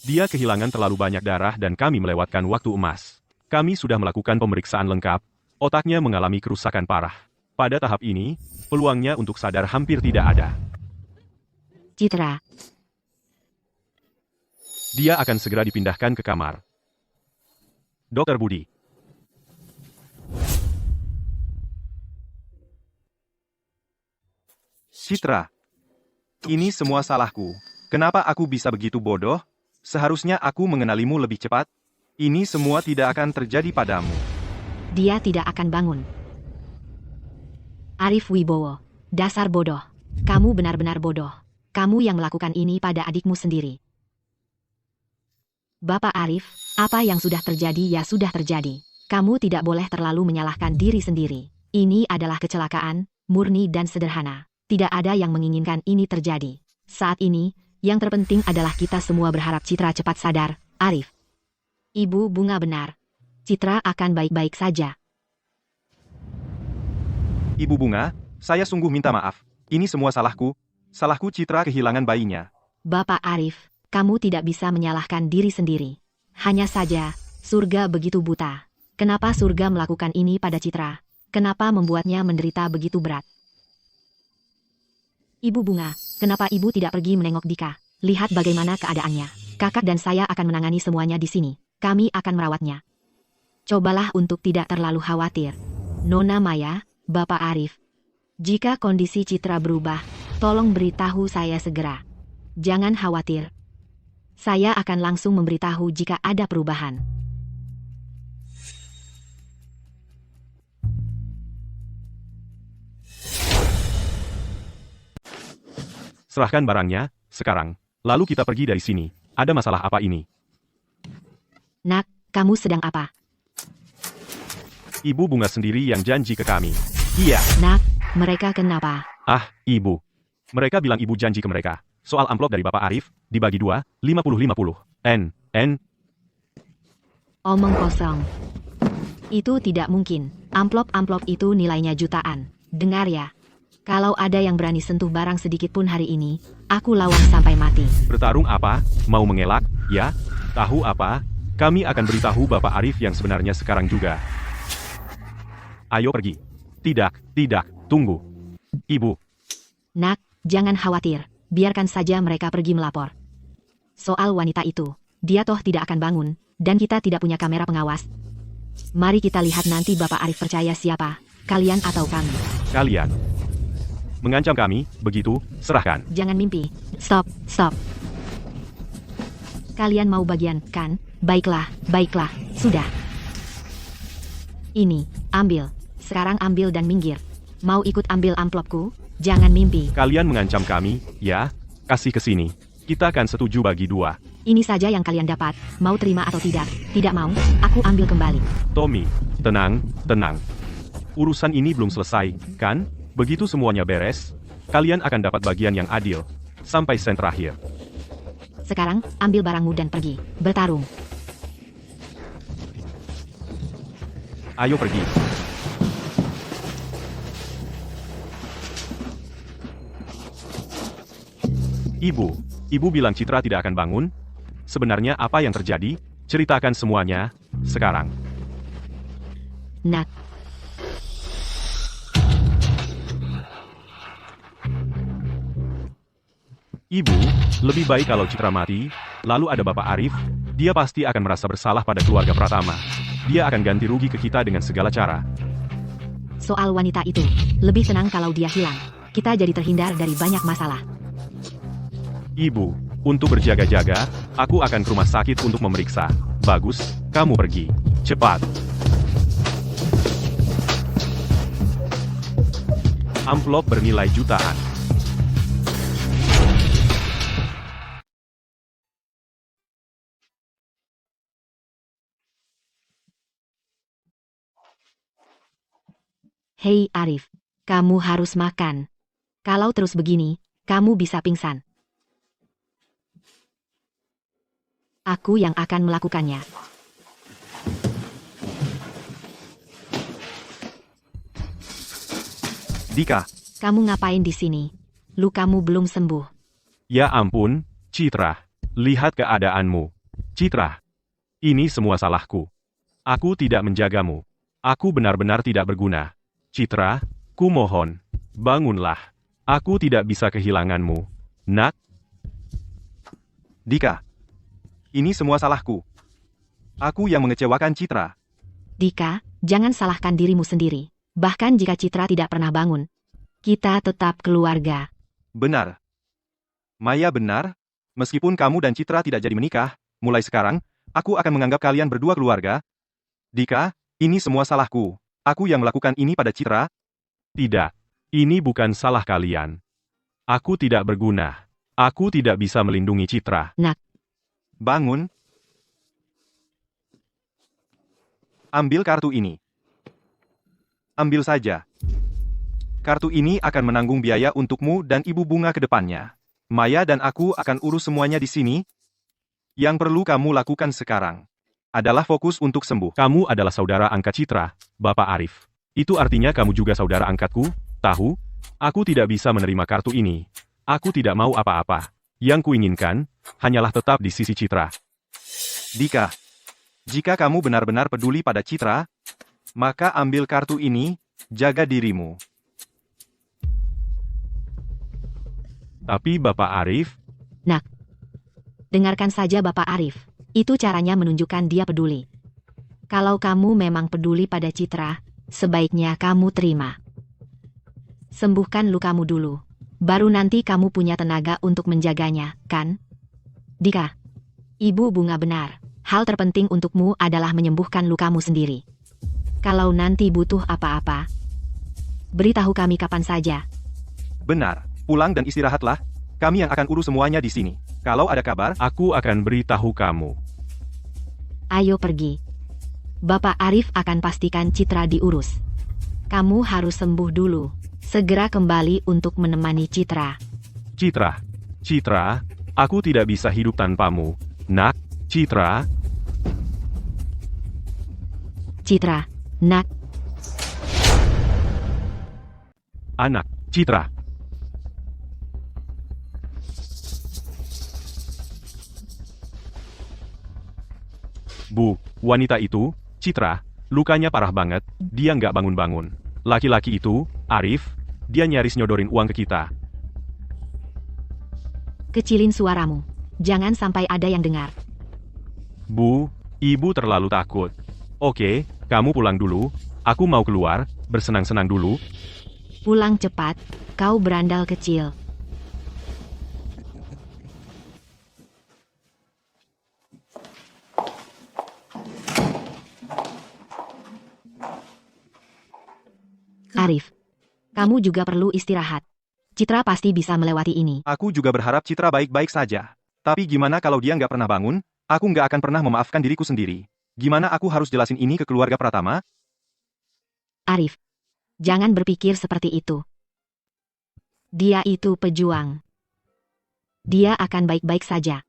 B: Dia kehilangan terlalu banyak darah dan kami melewatkan waktu emas. Kami sudah melakukan pemeriksaan lengkap, otaknya mengalami kerusakan parah. Pada tahap ini, peluangnya untuk sadar hampir tidak ada.
C: Citra,
B: Dia akan segera dipindahkan ke kamar. Dokter Budi.
A: Citra. Ini semua salahku. Kenapa aku bisa begitu bodoh? Seharusnya aku mengenalimu lebih cepat. Ini semua tidak akan terjadi padamu.
C: dia tidak akan bangun. Arif Wibowo, dasar bodoh. Kamu benar-benar bodoh. Kamu yang melakukan ini pada adikmu sendiri. Bapak Arif, apa yang sudah terjadi ya sudah terjadi. Kamu tidak boleh terlalu menyalahkan diri sendiri. Ini adalah kecelakaan, murni dan sederhana. Tidak ada yang menginginkan ini terjadi. Saat ini, yang terpenting adalah kita semua berharap Citra cepat sadar, Arif. Ibu Bunga benar. Citra akan baik-baik saja.
A: Ibu Bunga, saya sungguh minta maaf. Ini semua salahku. Salahku Citra kehilangan bayinya.
C: Bapak Arif, kamu tidak bisa menyalahkan diri sendiri. Hanya saja, surga begitu buta. Kenapa surga melakukan ini pada Citra? Kenapa membuatnya menderita begitu berat? Ibu Bunga, kenapa ibu tidak pergi menengok Dika? Lihat bagaimana keadaannya. Kakak dan saya akan menangani semuanya di sini. Kami akan merawatnya. Cobalah untuk tidak terlalu khawatir. Nona Maya, Bapak Arif. Jika kondisi Citra berubah, tolong beritahu saya segera. Jangan khawatir. Saya akan langsung memberitahu jika ada perubahan.
B: Serahkan barangnya, sekarang. Lalu kita pergi dari sini. Ada masalah apa ini?
C: Nak, kamu sedang apa?
B: Ibu Bunga sendiri yang janji ke kami. Iya.
C: Nak, mereka kenapa?
B: Ah, Ibu. Mereka bilang Ibu janji ke mereka. Soal amplop dari Bapak Arif, dibagi 2, 50-50.
C: Omong kosong. Itu tidak mungkin. Amplop-amplop itu nilainya jutaan. Dengar ya. Kalau ada yang berani sentuh barang sedikit pun hari ini, aku lawan sampai mati.
B: Bertarung apa? Mau mengelak? Ya? Tahu apa? Kami akan beritahu Bapak Arif yang sebenarnya sekarang juga. Ayo pergi. Tidak, tunggu. Ibu.
C: Nak, jangan khawatir. Biarkan saja mereka pergi melapor. Soal wanita itu, dia toh tidak akan bangun, dan kita tidak punya kamera pengawas. Mari kita lihat nanti Bapak Arif percaya siapa, kalian atau kami.
B: Kalian. Mengancam kami, begitu, serahkan.
C: Jangan mimpi. Stop. Kalian mau bagian, kan? Baiklah, sudah. Ini, ambil. Sekarang ambil dan minggir. Mau ikut ambil amplopku? Jangan mimpi.
B: Kalian mengancam kami, ya? Kasih ke sini. Kita akan setuju bagi 2.
C: Ini saja yang kalian dapat. Mau terima atau tidak? Tidak mau, aku ambil kembali.
B: Tommy, tenang. Urusan ini belum selesai, kan? Begitu semuanya beres, kalian akan dapat bagian yang adil. Sampai sen terakhir.
C: Sekarang, ambil barangmu dan pergi. Bertarung.
B: Ayo pergi. Ibu bilang Citra tidak akan bangun? Sebenarnya apa yang terjadi? Ceritakan semuanya, sekarang.
C: Nak.
B: Ibu, lebih baik kalau Citra mati, lalu ada Bapak Arif, dia pasti akan merasa bersalah pada keluarga Pratama. Dia akan ganti rugi ke kita dengan segala cara.
C: Soal wanita itu, lebih tenang kalau dia hilang. Kita jadi terhindar dari banyak masalah.
B: Ibu, untuk berjaga-jaga, aku akan ke rumah sakit untuk memeriksa. Bagus, kamu pergi. Cepat. Amplop bernilai jutaan.
C: Hei Arif, kamu harus makan. Kalau terus begini, kamu bisa pingsan. Aku yang akan melakukannya.
A: Dika,
C: Kamu ngapain di sini? Lukamu belum sembuh.
B: Ya ampun, Citra. Lihat keadaanmu. Citra. Ini semua salahku. Aku tidak menjagamu. Aku benar-benar tidak berguna. Citra, ku mohon. Bangunlah. Aku tidak bisa kehilanganmu. Nak.
A: Dika. Ini semua salahku. Aku yang mengecewakan Citra.
C: Dika, jangan salahkan dirimu sendiri. Bahkan jika Citra tidak pernah bangun, kita tetap keluarga.
A: Benar. Maya benar. Meskipun kamu dan Citra tidak jadi menikah, mulai sekarang, aku akan menganggap kalian berdua keluarga. Dika, ini semua salahku. Aku yang melakukan ini pada Citra.
B: Tidak. Ini bukan salah kalian. Aku tidak berguna. Aku tidak bisa melindungi Citra.
C: Nak.
A: Bangun. Ambil kartu ini. Ambil saja. Kartu ini akan menanggung biaya untukmu dan Ibu Bunga ke depannya. Maya dan aku akan urus semuanya di sini. Yang perlu kamu lakukan sekarang adalah fokus untuk sembuh.
B: Kamu adalah saudara angkat Citra, Bapak Arif. Itu artinya kamu juga saudara angkatku, tahu? Aku tidak bisa menerima kartu ini. Aku tidak mau apa-apa. Yang kuinginkan, hanyalah tetap di sisi Citra.
A: Dika, jika kamu benar-benar peduli pada Citra, maka ambil kartu ini, jaga dirimu.
B: Tapi Bapak Arif,
C: Nak, dengarkan saja Bapak Arif. Itu caranya menunjukkan dia peduli. Kalau kamu memang peduli pada Citra, sebaiknya kamu terima. Sembuhkan lukamu dulu. Baru nanti kamu punya tenaga untuk menjaganya, kan? Dika, Ibu Bunga benar. Hal terpenting untukmu adalah menyembuhkan lukamu sendiri. Kalau nanti butuh apa-apa, beritahu kami kapan saja.
A: Benar, pulang dan istirahatlah. Kami yang akan urus semuanya di sini. Kalau ada kabar,
B: aku akan beritahu kamu.
C: Ayo pergi. Bapak Arif akan pastikan Citra diurus. Kamu harus sembuh dulu. Segera kembali untuk menemani Citra.
B: Citra, aku tidak bisa hidup tanpamu. Nak, Citra.
C: Citra, nak.
B: Anak, Citra. Bu, wanita itu, Citra, lukanya parah banget, dia nggak bangun-bangun. Laki-laki itu, Arif, dia nyaris nyodorin uang ke kita.
C: Kecilin suaramu. Jangan sampai ada yang dengar.
B: Bu, ibu terlalu takut. Oke, kamu pulang dulu. Aku mau keluar, bersenang-senang dulu.
C: Pulang cepat, kau berandal kecil. Arif, kamu juga perlu istirahat. Citra pasti bisa melewati ini.
A: aku juga berharap Citra baik-baik saja. Tapi gimana kalau dia nggak pernah bangun? Aku nggak akan pernah memaafkan diriku sendiri. Gimana aku harus jelasin ini ke keluarga Pratama?
C: Arif, jangan berpikir seperti itu. Dia itu pejuang. Dia akan baik-baik saja.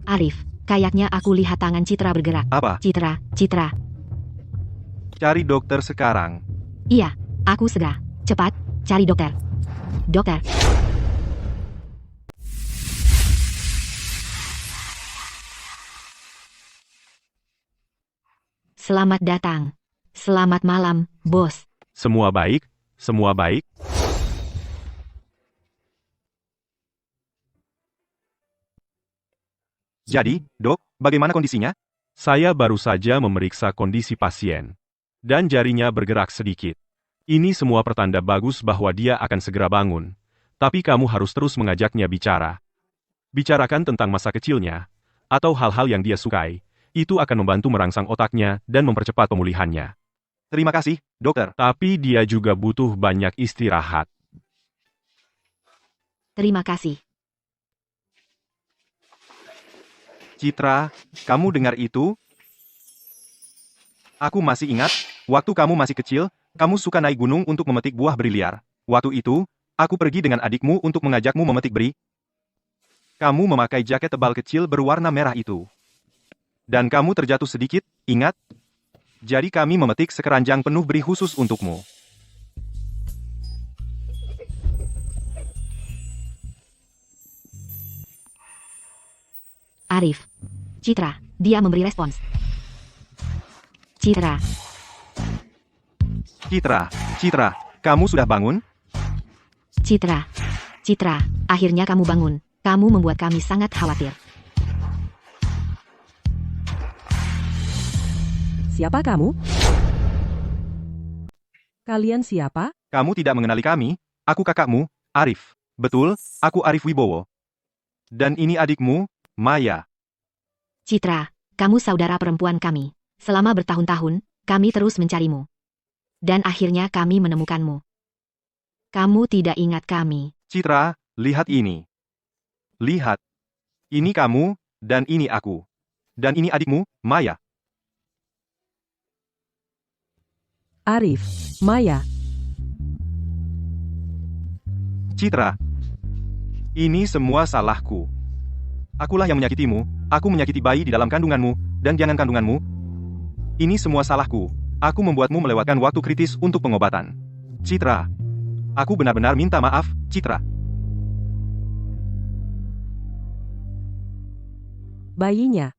C: Arif, kayaknya aku lihat tangan Citra bergerak.
A: Apa?
C: Citra.
A: Cari dokter sekarang.
C: Iya, aku segera. Cepat, cari dokter. Dokter. Selamat datang. Selamat malam, bos.
B: Semua baik? Semua baik?
A: Jadi, dok, bagaimana kondisinya?
B: Saya baru saja memeriksa kondisi pasien. Dan jarinya bergerak sedikit. Ini semua pertanda bagus bahwa dia akan segera bangun. Tapi kamu harus terus mengajaknya bicara. Bicarakan tentang masa kecilnya, atau hal-hal yang dia sukai. Itu akan membantu merangsang otaknya dan mempercepat pemulihannya.
A: Terima kasih, dokter.
B: Tapi dia juga butuh banyak istirahat.
C: Terima kasih.
A: Citra, kamu dengar itu? Aku masih ingat, waktu kamu masih kecil, kamu suka naik gunung untuk memetik buah beri liar. Waktu itu, aku pergi dengan adikmu untuk mengajakmu memetik beri. Kamu memakai jaket tebal kecil berwarna merah itu. Dan kamu terjatuh sedikit, ingat? Jadi kami memetik sekeranjang penuh beri khusus untukmu.
C: Arif. Citra, dia memberi respons. Citra.
A: Citra, kamu sudah bangun?
C: Citra, akhirnya kamu bangun. Kamu membuat kami sangat khawatir.
D: Siapa kamu? Kalian siapa?
A: Kamu tidak mengenali kami? Aku kakakmu, Arif. Betul, aku Arif Wibowo. Dan ini adikmu, Maya.
C: Citra, kamu saudara perempuan kami. Selama bertahun-tahun, kami terus mencarimu. Dan akhirnya kami menemukanmu. Kamu tidak ingat kami.
A: Citra, lihat ini. Lihat. Ini kamu, dan ini aku. Dan ini adikmu, Maya.
D: Arif, Maya,
A: Citra. Ini semua salahku. Akulah yang menyakitimu, aku menyakiti bayi di dalam kandunganmu, dan jangan kandunganmu. Ini semua salahku. Aku membuatmu melewatkan waktu kritis untuk pengobatan. Citra. Aku benar-benar minta maaf, Citra.
D: bayinya.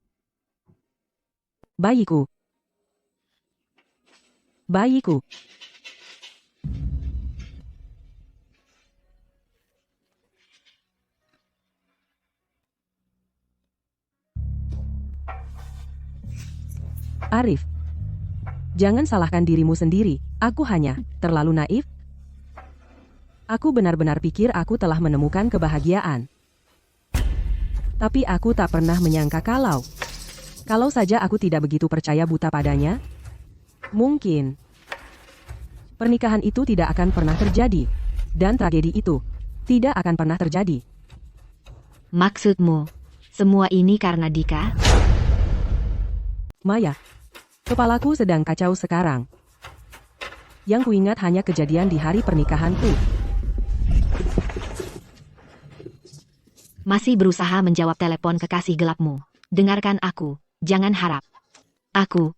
D: Bayiku. Bayiku. Arif. Jangan salahkan dirimu sendiri, aku hanya terlalu naif. Aku benar-benar pikir aku telah menemukan kebahagiaan. Tapi aku tak pernah menyangka kalau saja aku tidak begitu percaya buta padanya, mungkin pernikahan itu tidak akan pernah terjadi, dan tragedi itu tidak akan pernah terjadi.
C: Maksudmu, semua ini karena Dika?
D: Maya, kepalaku sedang kacau sekarang. Yang kuingat hanya kejadian di hari pernikahanku.
C: Masih berusaha menjawab telepon kekasih gelapmu. Dengarkan aku, jangan harap. Aku,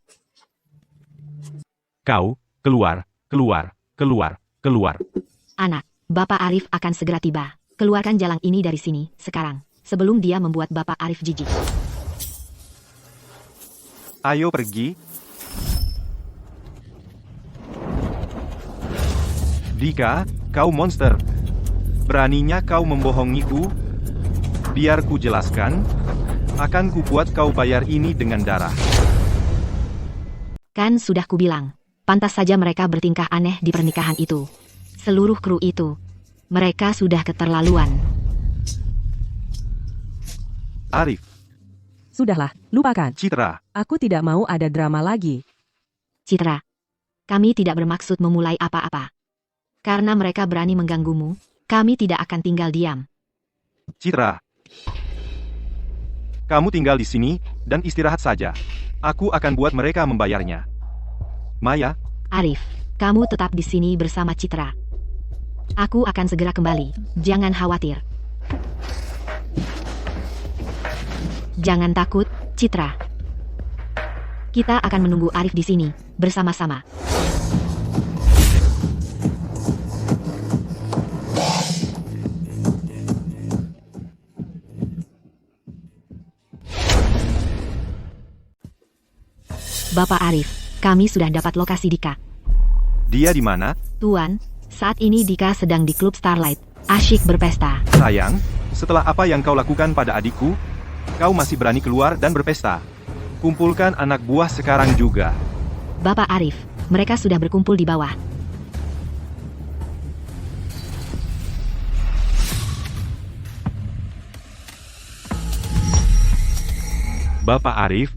B: Kau, keluar, keluar, keluar, keluar.
C: anak, Bapak Arif akan segera tiba. Keluarkan jalang ini dari sini, sekarang. Sebelum dia membuat Bapak Arif jijik.
A: Ayo pergi. Dika, kau monster. Beraninya kau membohongiku? Biar ku jelaskan. Akan kubuat kau bayar ini dengan darah.
C: Kan sudah kubilang, pantas saja mereka bertingkah aneh di pernikahan itu. Seluruh kru itu, mereka sudah keterlaluan.
A: Arif,
D: Sudahlah, lupakan.
A: Citra,
D: Aku tidak mau ada drama lagi.
C: Citra, kami tidak bermaksud memulai apa-apa. Karena mereka berani mengganggumu, kami tidak akan tinggal diam.
A: Citra. Kamu tinggal di sini, dan istirahat saja. Aku akan buat mereka membayarnya. Maya,
C: Arif, kamu tetap di sini bersama Citra. Aku akan segera kembali, jangan khawatir. Jangan takut, Citra. Kita akan menunggu Arif di sini, bersama-sama. Bapak Arif, kami sudah dapat lokasi Dika.
A: dia di mana?
C: Tuan, saat ini Dika sedang di klub Starlight, asyik berpesta.
A: Sayang, setelah apa yang kau lakukan pada adikku, kau masih berani keluar dan berpesta. Kumpulkan anak buah sekarang juga.
C: Bapak Arif, mereka sudah berkumpul di bawah.
B: Bapak Arif,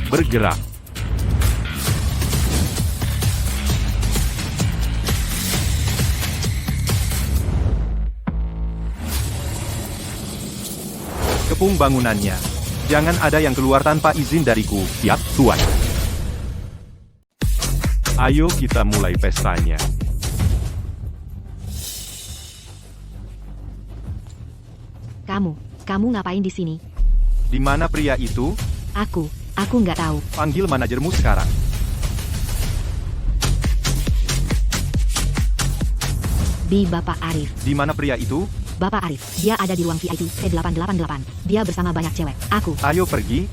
B: bergerak.
A: Kepung bangunannya. Jangan ada yang keluar tanpa izin dariku.
B: Siap, Tuan. Ayo kita mulai pestanya.
C: Kamu ngapain di sini?
A: Di mana pria itu?
C: Aku nggak tahu.
A: Panggil manajermu sekarang.
C: Di Bapak Arif.
A: Di mana pria itu?
C: Bapak Arif, dia ada di ruang VIP C888. Dia bersama banyak cewek. Aku.
A: Ayo pergi.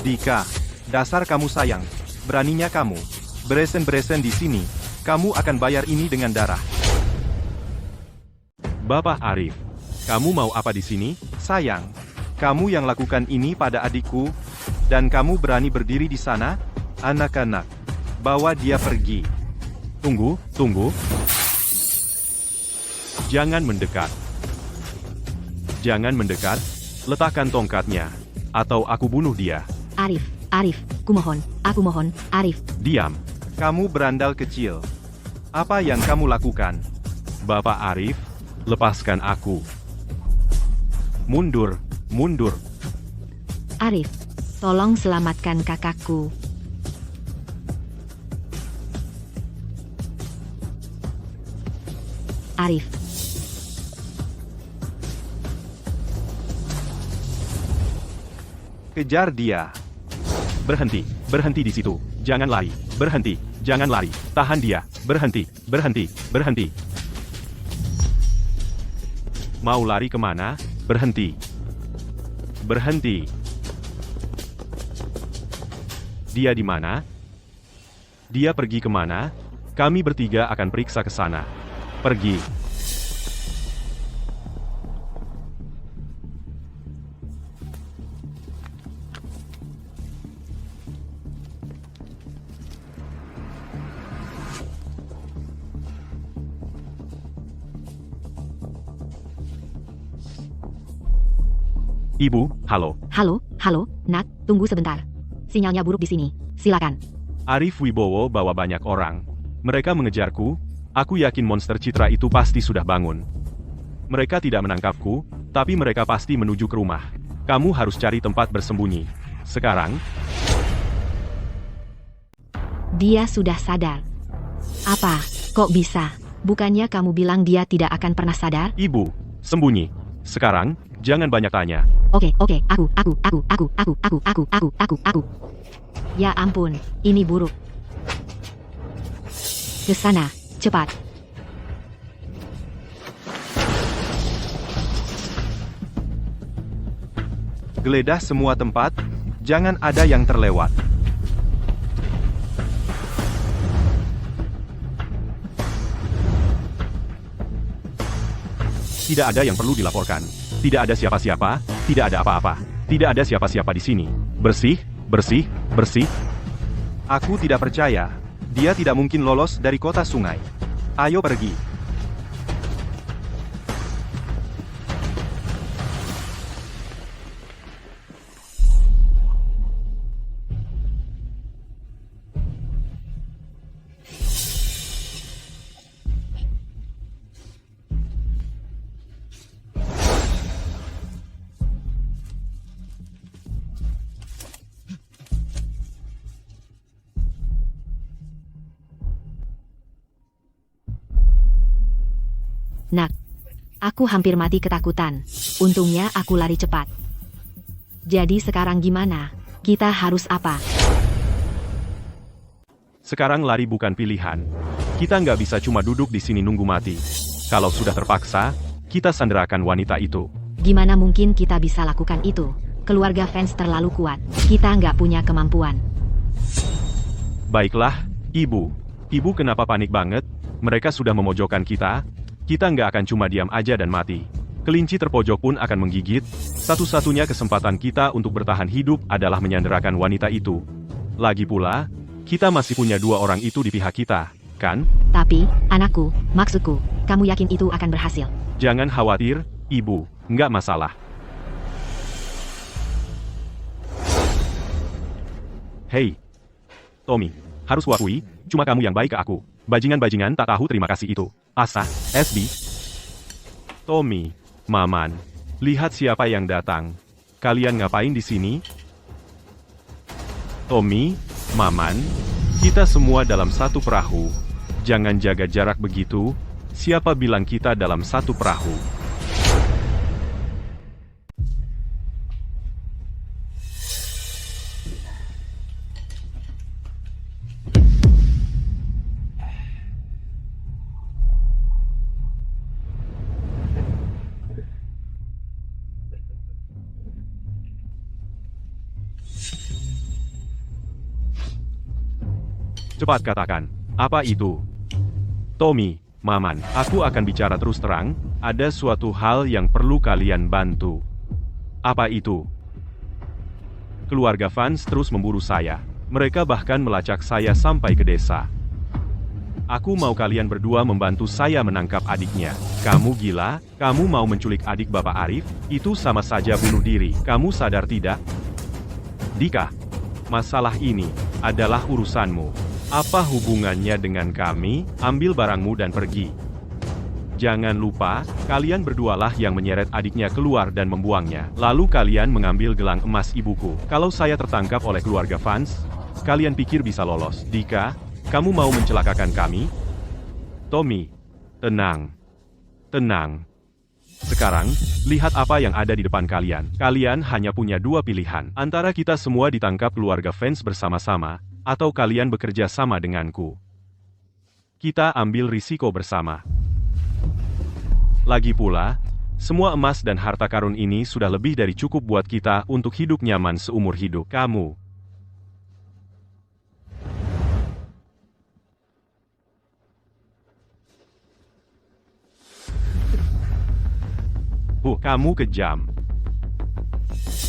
A: Dika, dasar kamu sayang. Beraninya kamu. Beresen-beresen di sini. Kamu akan bayar ini dengan darah.
B: Bapak Arif, kamu mau apa di sini?
A: Sayang, kamu yang lakukan ini pada adikku, dan kamu berani berdiri di sana? Anak-anak, bawa dia pergi.
B: Tunggu, tunggu. Jangan mendekat. Jangan mendekat. Letakkan tongkatnya. Atau aku bunuh dia.
C: Arif, Arif, aku mohon, Arif.
B: Diam.
A: Kamu berandal kecil. Apa yang kamu lakukan?
B: Bapak Arif, lepaskan aku. Mundur, mundur.
C: Arif, tolong selamatkan kakakku. Arif,
A: Kejar dia.
B: Berhenti, berhenti di situ. Jangan lari, berhenti, jangan lari. Tahan dia, berhenti, berhenti, berhenti. Mau lari kemana? Berhenti. Berhenti. Dia di mana? Dia pergi kemana? Kami bertiga akan periksa ke sana. Pergi. Ibu, halo.
C: halo, Nak, tunggu sebentar. Sinyalnya buruk di sini. Silakan.
B: Arif Wibowo bawa banyak orang. Mereka mengejarku. Aku yakin monster citra itu pasti sudah bangun. Mereka tidak menangkapku, tapi mereka pasti menuju ke rumah. Kamu harus cari tempat bersembunyi. Sekarang,
C: Dia sudah sadar. Apa? Kok bisa? Bukannya kamu bilang dia tidak akan pernah sadar?
B: Ibu, sembunyi. Sekarang, jangan banyak tanya.
C: Oke, aku. Ya ampun, ini buruk. Ke sana, cepat.
A: Geledah semua tempat, jangan ada yang terlewat.
B: Tidak ada yang perlu dilaporkan. Tidak ada siapa-siapa, tidak ada apa-apa. Tidak ada siapa-siapa di sini. Bersih, bersih, bersih.
A: Aku tidak percaya. Dia tidak mungkin lolos dari kota sungai. Ayo pergi.
C: Nak, aku hampir mati ketakutan. Untungnya aku lari cepat. Jadi sekarang gimana? Kita harus apa?
B: Sekarang lari bukan pilihan. Kita nggak bisa cuma duduk di sini nunggu mati. Kalau sudah terpaksa, kita sanderakan wanita itu.
C: Gimana mungkin kita bisa lakukan itu? Keluarga fans terlalu kuat. Kita nggak punya kemampuan.
B: Baiklah, Ibu. Ibu kenapa panik banget? Mereka sudah memojokkan kita. Kita nggak akan cuma diam aja dan mati. Kelinci terpojok pun akan menggigit. Satu-satunya kesempatan kita untuk bertahan hidup adalah menyanderakan wanita itu. Lagi pula, kita masih punya dua orang itu di pihak kita, kan?
C: Tapi, anakku, maksudku, kamu yakin itu akan berhasil?
B: Jangan khawatir, Ibu. Nggak masalah. Hei, Tommy. Harus kuakui, cuma kamu yang baik ke aku. Bajingan-bajingan tak tahu terima kasih itu. Asa, SB. Tommy, Maman. Lihat siapa yang datang. Kalian ngapain di sini? Tommy, Maman. Kita semua dalam satu perahu. Jangan jaga jarak begitu. Siapa bilang kita dalam satu perahu? Cepat katakan, apa itu? Tommy, Maman, aku akan bicara terus terang, ada suatu hal yang perlu kalian bantu. Apa itu? Keluarga fans terus memburu saya. Mereka bahkan melacak saya sampai ke desa. Aku mau kalian berdua membantu saya menangkap adiknya. Kamu gila? Kamu mau menculik adik Bapak Arif? Itu sama saja bunuh diri. Kamu sadar tidak? Dika, masalah ini adalah urusanmu. Apa hubungannya dengan kami? Ambil barangmu dan pergi. Jangan lupa, kalian berdualah yang menyeret adiknya keluar dan membuangnya. Lalu kalian mengambil gelang emas ibuku. Kalau saya tertangkap oleh keluarga Vance, kalian pikir bisa lolos? Dika, kamu mau mencelakakan kami? Tommy, tenang. Tenang. Sekarang, lihat apa yang ada di depan kalian. Kalian hanya punya dua pilihan. Antara kita semua ditangkap keluarga Vance bersama-sama, atau kalian bekerja sama denganku. Kita ambil risiko bersama. Lagi pula, semua emas dan harta karun ini sudah lebih dari cukup buat kita untuk hidup nyaman seumur hidup. Kamu. Kamu kejam.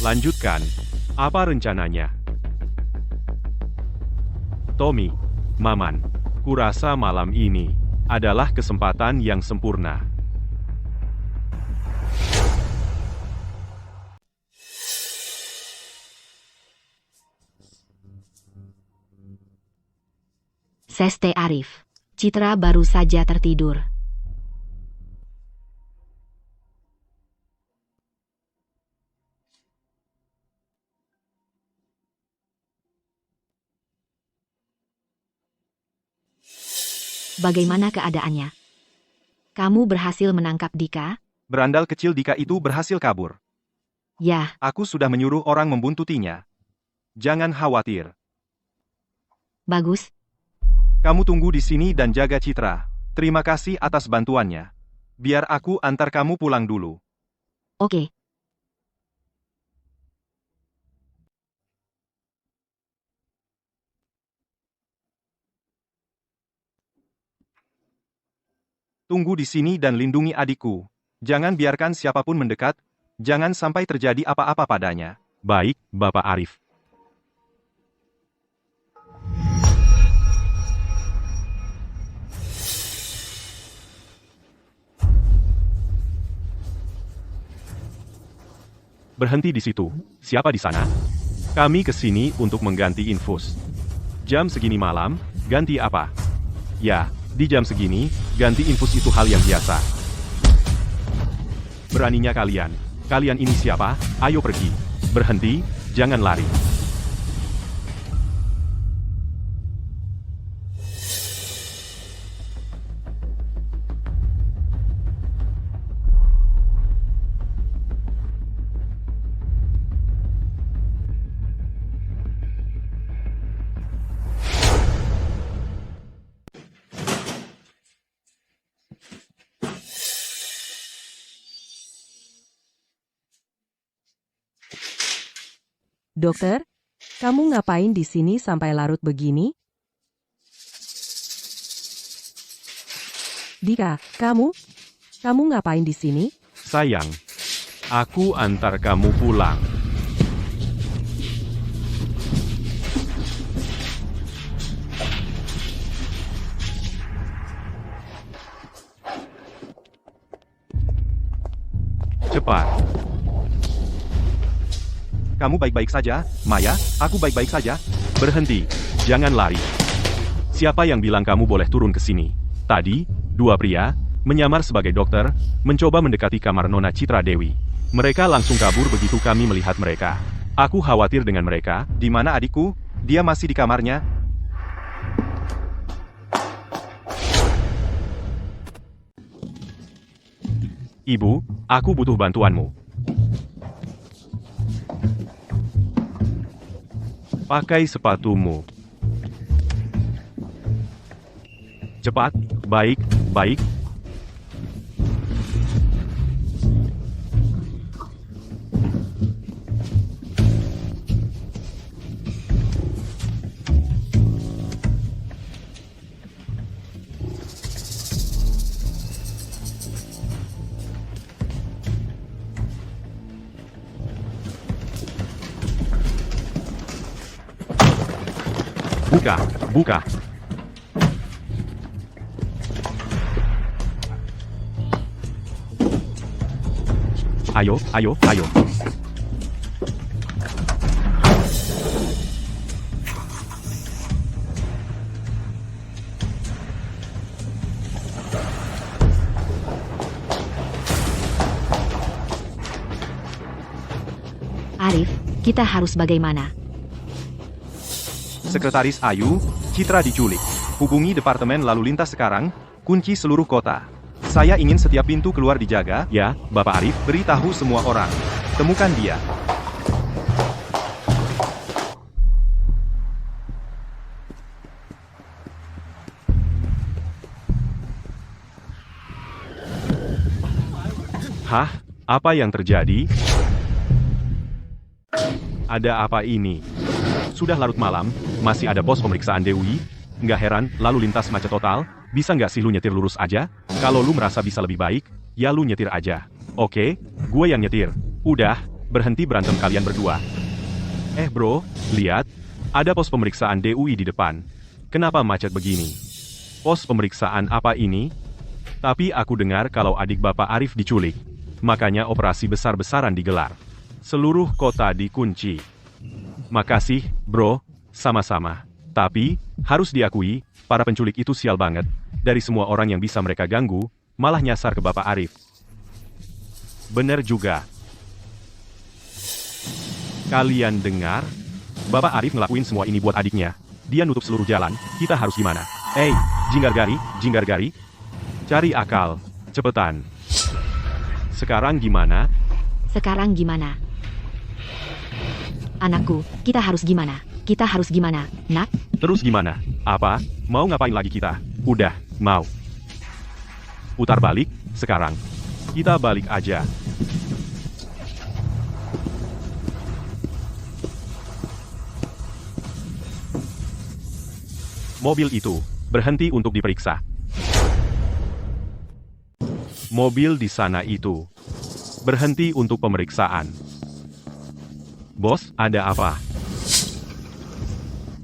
B: Lanjutkan. Apa rencananya? Tommy, Maman, kurasa malam ini adalah kesempatan yang sempurna.
C: Seste Arif. Citra baru saja tertidur. Bagaimana keadaannya? Kamu berhasil menangkap Dika?
A: Berandal kecil Dika itu berhasil kabur.
C: Ya,
A: Aku sudah menyuruh orang membuntutinya. Jangan khawatir.
C: bagus.
A: Kamu tunggu di sini dan jaga Citra. Terima kasih atas bantuannya. Biar aku antar kamu pulang dulu.
C: Oke.
A: Tunggu di sini dan lindungi adikku. Jangan biarkan siapapun mendekat. Jangan sampai terjadi apa-apa padanya.
B: Baik, Bapak Arif. Berhenti di situ. Siapa di sana? Kami ke sini untuk mengganti infus. Jam segini malam, ganti apa? Ya, di jam segini, ganti infus itu hal yang biasa. Beraninya kalian. Kalian ini siapa? Ayo pergi. Berhenti, jangan lari.
D: Dokter, kamu ngapain di sini sampai larut begini? Dika, kamu ngapain di sini?
B: Sayang, aku antar kamu pulang. Cepat.
A: Kamu baik-baik saja, Maya? Aku baik-baik saja.
B: Berhenti, jangan lari. Siapa yang bilang kamu boleh turun ke sini? Tadi, dua pria, menyamar sebagai dokter, mencoba mendekati kamar Nona Citra Dewi. Mereka langsung kabur begitu kami melihat mereka. Aku khawatir dengan mereka.
A: Di mana adikku? Dia masih di kamarnya.
B: Ibu, aku butuh bantuanmu. Pakai sepatumu. Cepat, baik, baik. Buka, buka. Ayo, ayo, ayo.
C: Arif, kita harus bagaimana?
A: Sekretaris Ayu, Citra diculik. Hubungi Departemen Lalu Lintas sekarang, kunci seluruh kota. Saya ingin setiap pintu keluar dijaga.
B: Ya, Bapak Arif.
A: Beritahu semua orang. Temukan dia.
B: Hah? Apa yang terjadi? Ada apa ini? Sudah larut malam, masih ada pos pemeriksaan Dewi? Nggak heran, lalu lintas macet total. Bisa nggak sih lu nyetir lurus aja? Kalau lu merasa bisa lebih baik, ya lu nyetir aja. Oke, gue yang nyetir. Udah, berhenti berantem kalian berdua. Bro, lihat. Ada pos pemeriksaan DUI di depan. Kenapa macet begini? Pos pemeriksaan apa ini? Tapi aku dengar kalau adik Bapak Arif diculik. Makanya operasi besar-besaran digelar. Seluruh kota dikunci. Makasih, bro. Sama-sama. Tapi, harus diakui, para penculik itu sial banget. Dari semua orang yang bisa mereka ganggu, malah nyasar ke Bapak Arif. Bener juga. Kalian dengar? Bapak Arif ngelakuin semua ini buat adiknya. Dia nutup seluruh jalan, kita harus gimana? Jinggar-gari. Cari akal. Cepetan. Sekarang gimana?
C: Sekarang gimana? Anakku, kita harus gimana? Kita harus gimana, nak?
B: Terus gimana? Apa? Mau ngapain lagi kita? Udah, mau. Putar balik, sekarang. Kita balik aja. Mobil itu berhenti untuk diperiksa. Mobil di sana itu berhenti untuk pemeriksaan. Bos, ada apa?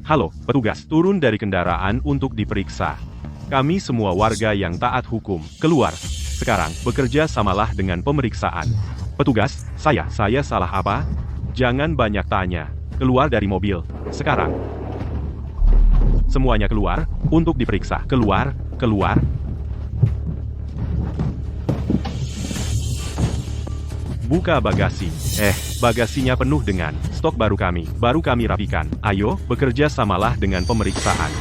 B: Halo, petugas, turun dari kendaraan untuk diperiksa. Kami semua warga yang taat hukum, keluar. Sekarang, bekerja samalah dengan pemeriksaan. Petugas, saya salah apa? Jangan banyak tanya. Keluar dari mobil, sekarang. Semuanya keluar, untuk diperiksa. Keluar. Buka bagasi. Bagasinya penuh dengan stok baru kami rapikan. Ayo, bekerja samalah dengan pemeriksaan.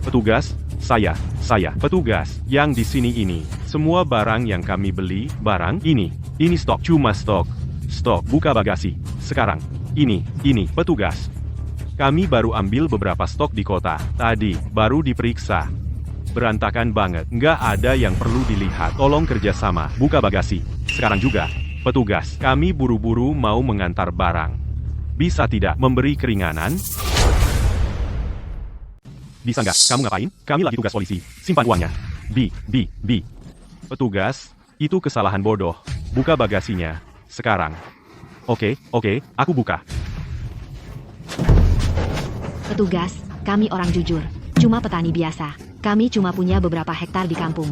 B: Petugas, saya, petugas, yang di sini ini, semua barang yang kami beli, barang ini stok, cuma stok, buka bagasi, sekarang, ini, petugas. Kami baru ambil beberapa stok di kota, tadi, baru diperiksa. Berantakan banget, nggak ada yang perlu dilihat. Tolong kerjasama, buka bagasi. Sekarang juga, petugas, kami buru-buru mau mengantar barang. Bisa tidak memberi keringanan? Bisa nggak? Kamu ngapain? Kami lagi tugas polisi. Simpan uangnya. B. Petugas, itu kesalahan bodoh. Buka bagasinya. Sekarang. Oke, aku buka.
C: Petugas, kami orang jujur. Cuma petani biasa. Kami cuma punya beberapa hektar di kampung.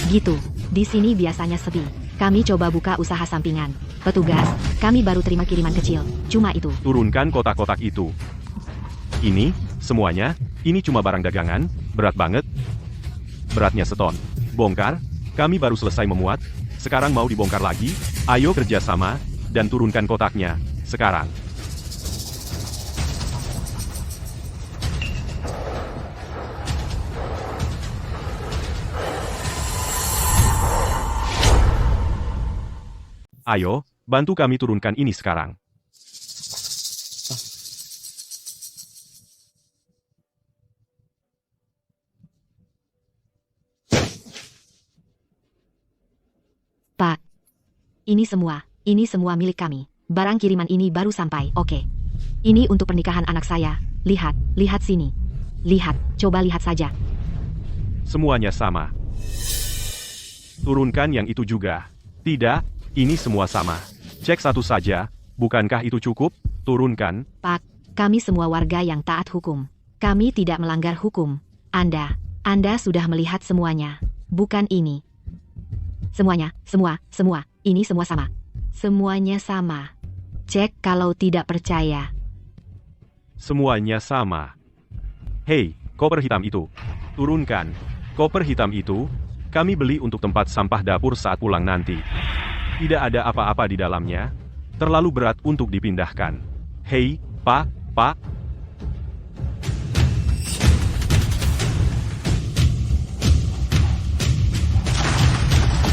C: Gitu. Di sini biasanya sepi. Kami coba buka usaha sampingan. Petugas, kami baru terima kiriman kecil. Cuma itu.
B: Turunkan kotak-kotak itu. Ini, semuanya, ini cuma barang dagangan, berat banget. Beratnya seton. Bongkar, kami baru selesai memuat, sekarang mau dibongkar lagi, ayo kerjasama, dan turunkan kotaknya, sekarang. Ayo, bantu kami turunkan ini sekarang.
C: Pak, ini semua milik kami. Barang kiriman ini baru sampai, oke. Ini untuk pernikahan anak saya. Lihat sini. Coba lihat saja.
B: Semuanya sama. Turunkan yang itu juga. Tidak. Ini semua sama. Cek satu saja, bukankah itu cukup? Turunkan.
C: Pak, kami semua warga yang taat hukum. Kami tidak melanggar hukum. Anda sudah melihat semuanya. Bukan ini. Semuanya, semua, ini semua sama. Semuanya sama. Cek kalau tidak percaya.
B: Semuanya sama. Hei, koper hitam itu. Turunkan. Koper hitam itu, kami beli untuk tempat sampah dapur saat pulang nanti. Tidak ada apa-apa di dalamnya. Terlalu berat untuk dipindahkan. Hei, Pak.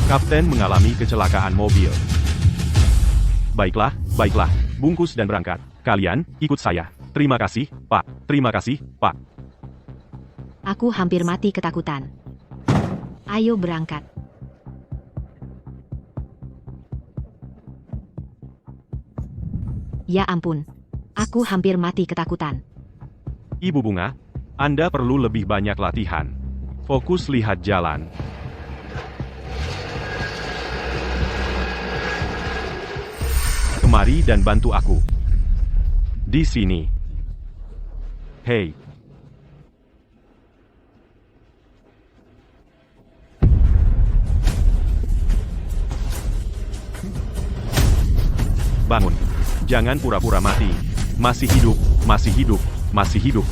B: Kapten mengalami kecelakaan mobil. Baiklah, bungkus dan berangkat. Kalian, ikut saya. Terima kasih, Pak. Terima kasih, Pak.
C: Aku hampir mati ketakutan. Ayo berangkat. Ya ampun. Aku hampir mati ketakutan.
B: Ibu Bunga, Anda perlu lebih banyak latihan. Fokus lihat jalan. Kemari dan bantu aku. Di sini. Hei. Bangun. Jangan pura-pura mati. Masih hidup, masih hidup, masih hidup.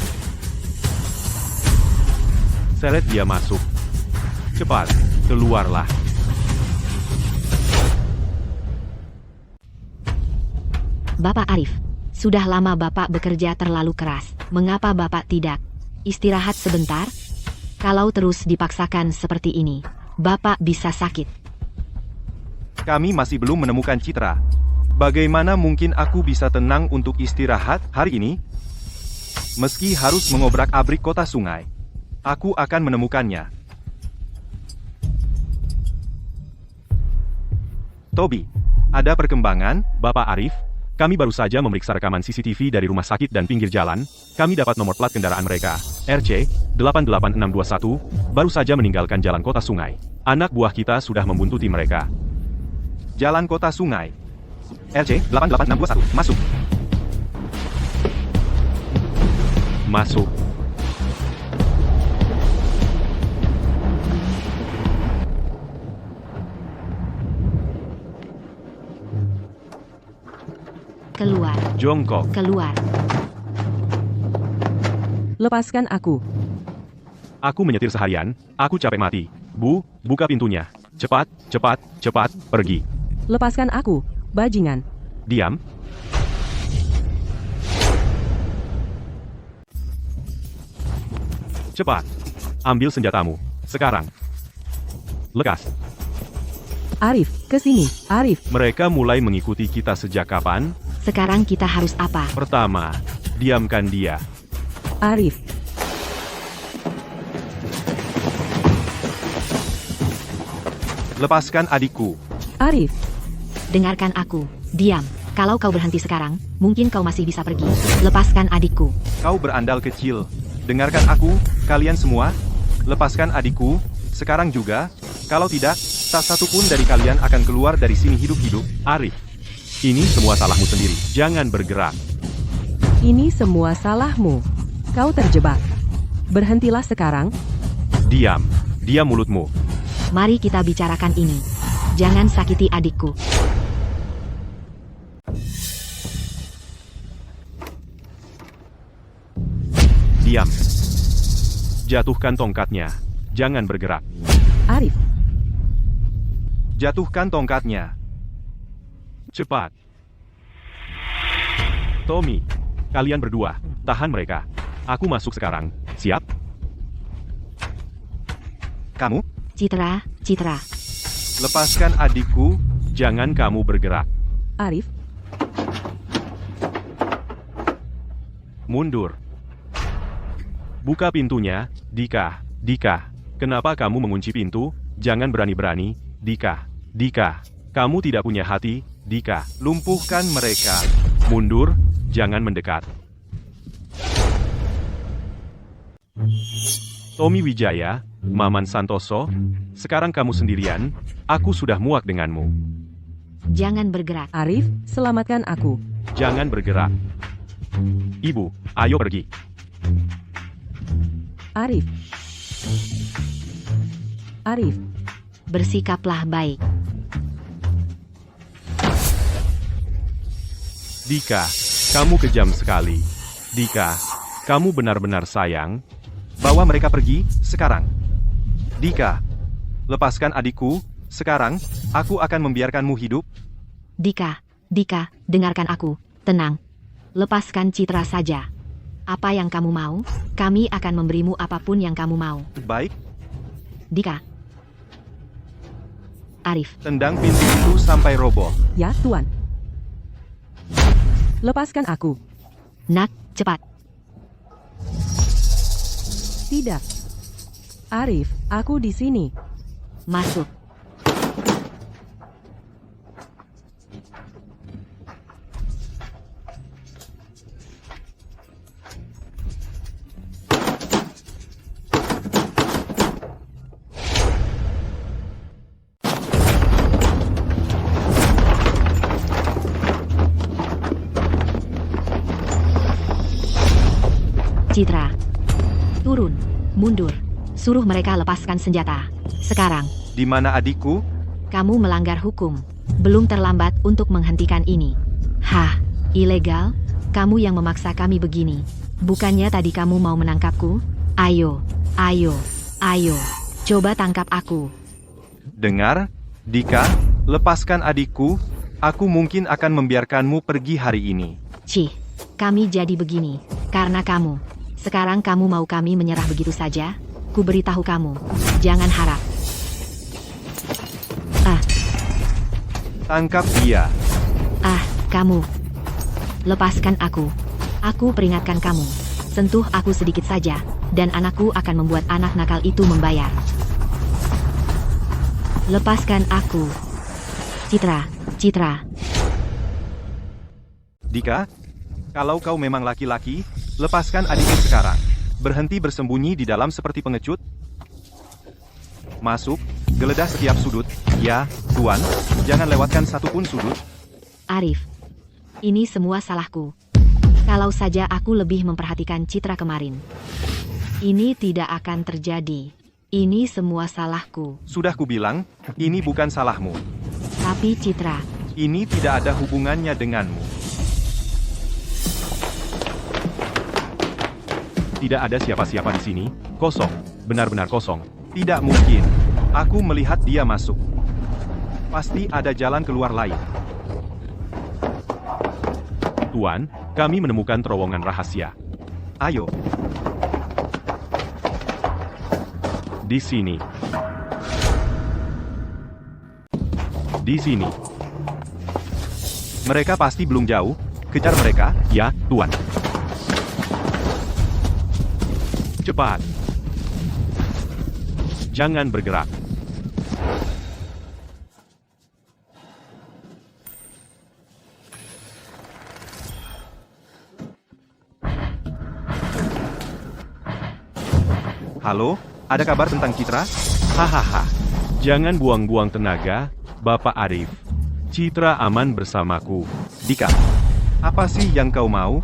B: Seret dia masuk. Cepat, keluarlah.
C: Bapak Arif, sudah lama Bapak bekerja terlalu keras. Mengapa Bapak tidak istirahat sebentar? Kalau terus dipaksakan seperti ini, Bapak bisa sakit.
A: Kami masih belum menemukan Citra. Bagaimana mungkin aku bisa tenang untuk istirahat hari ini? Meski harus mengobrak-abrik kota sungai, aku akan menemukannya. Toby, ada perkembangan?
B: Bapak Arif, kami baru saja memeriksa rekaman CCTV dari rumah sakit dan pinggir jalan. Kami dapat nomor plat kendaraan mereka. RC 88621 baru saja meninggalkan jalan kota sungai. Anak buah kita sudah membuntuti mereka.
A: Jalan kota sungai. RC 88621, masuk.
B: Masuk.
C: Keluar,
B: Jongkok.
C: keluar.
D: Lepaskan aku.
B: Aku menyetir seharian, aku capek mati. Bu, buka pintunya. Cepat, cepat, cepat, pergi.
D: Lepaskan aku, bajingan.
B: Diam. Cepat. Ambil senjatamu. Sekarang. Lekas.
D: Arif, ke sini. Arif,
B: Mereka mulai mengikuti kita sejak kapan?
C: Sekarang kita harus apa?
B: Pertama, diamkan dia.
D: Arif.
A: Lepaskan adikku.
D: Arif,
C: Dengarkan aku. Diam. Kalau kau berhenti sekarang, mungkin kau masih bisa pergi. Lepaskan adikku.
A: Kau berandal kecil. Dengarkan aku, kalian semua. Lepaskan adikku, sekarang juga. Kalau tidak, tak satu pun dari kalian akan keluar dari sini hidup-hidup.
B: Arif, ini semua salahmu sendiri. Jangan bergerak.
D: ini semua salahmu. Kau terjebak. Berhentilah sekarang.
B: Diam. Diam mulutmu.
C: Mari kita bicarakan ini. Jangan sakiti adikku.
B: Diam. Jatuhkan tongkatnya. Jangan bergerak.
D: Arif,
A: Jatuhkan tongkatnya.
B: Cepat. Tommy, kalian berdua, tahan mereka. Aku masuk sekarang. Siap?
A: Kamu,
C: Citra, Citra.
A: lepaskan adikku.
B: Jangan kamu bergerak.
D: Arif,
B: Mundur. Buka pintunya, Dika. Dika, kenapa kamu mengunci pintu? Jangan berani-berani, Dika. Dika, kamu tidak punya hati, Dika.
A: Lumpuhkan mereka.
B: Mundur, jangan mendekat. Tommy Wijaya, Maman Santoso, sekarang kamu sendirian, aku sudah muak denganmu.
C: Jangan bergerak.
D: Arif, selamatkan aku.
B: Jangan bergerak. Ibu, ayo pergi.
D: Arif. Arif,
C: bersikaplah baik.
B: Dika, kamu kejam sekali. Dika, kamu benar-benar sayang.
A: Bawa mereka pergi, sekarang. Dika, lepaskan adikku, sekarang, aku akan membiarkanmu hidup.
C: Dika, dengarkan aku, tenang. Lepaskan Citra saja. Apa yang kamu mau, kami akan memberimu apapun yang kamu mau.
A: Baik,
C: Dika. Arif,
A: tendang pintu itu sampai roboh.
D: Ya, Tuan. Lepaskan aku.
C: nak, cepat.
D: Tidak. Arif, aku di sini.
C: Masuk. Citra, turun, mundur. Suruh mereka lepaskan senjata. Sekarang,
A: Di mana adikku?
C: kamu melanggar hukum. Belum terlambat untuk menghentikan ini. Hah, ilegal? Kamu yang memaksa kami begini. Bukannya tadi kamu mau menangkapku? Ayo, coba tangkap aku.
A: Dengar, Dika, lepaskan adikku. Aku mungkin akan membiarkanmu pergi hari ini.
C: Cih, kami jadi begini karena kamu. Sekarang kamu mau kami menyerah begitu saja? Ku beritahu kamu, jangan harap.
A: Tangkap dia.
C: Kamu. Lepaskan aku. Aku peringatkan kamu. Sentuh aku sedikit saja, dan anakku akan membuat anak nakal itu membayar. Lepaskan aku. Citra.
A: Dika, kalau kau memang laki-laki, lepaskan adikku sekarang. Berhenti bersembunyi di dalam seperti pengecut. Masuk, geledah setiap sudut. Ya, Tuan, jangan lewatkan satupun sudut.
C: Arif, ini semua salahku. Kalau saja aku lebih memperhatikan Citra kemarin. Ini tidak akan terjadi. Ini semua salahku.
A: Sudah kubilang, ini bukan salahmu.
C: Tapi Citra,
A: Ini tidak ada hubungannya denganmu.
B: Tidak ada siapa-siapa di sini. Kosong. Benar-benar kosong.
A: Tidak mungkin. Aku melihat dia masuk. Pasti ada jalan keluar lain.
B: Tuan, kami menemukan terowongan rahasia.
A: Ayo,
B: Di sini. Di sini.
A: mereka pasti belum jauh. Kejar mereka.
B: Ya, Tuan. Cepat. Jangan bergerak.
A: Halo, ada kabar tentang Citra?
B: Hahaha. Jangan buang-buang tenaga, Bapak Arif. Citra aman bersamaku.
A: Dika, apa sih yang kau mau?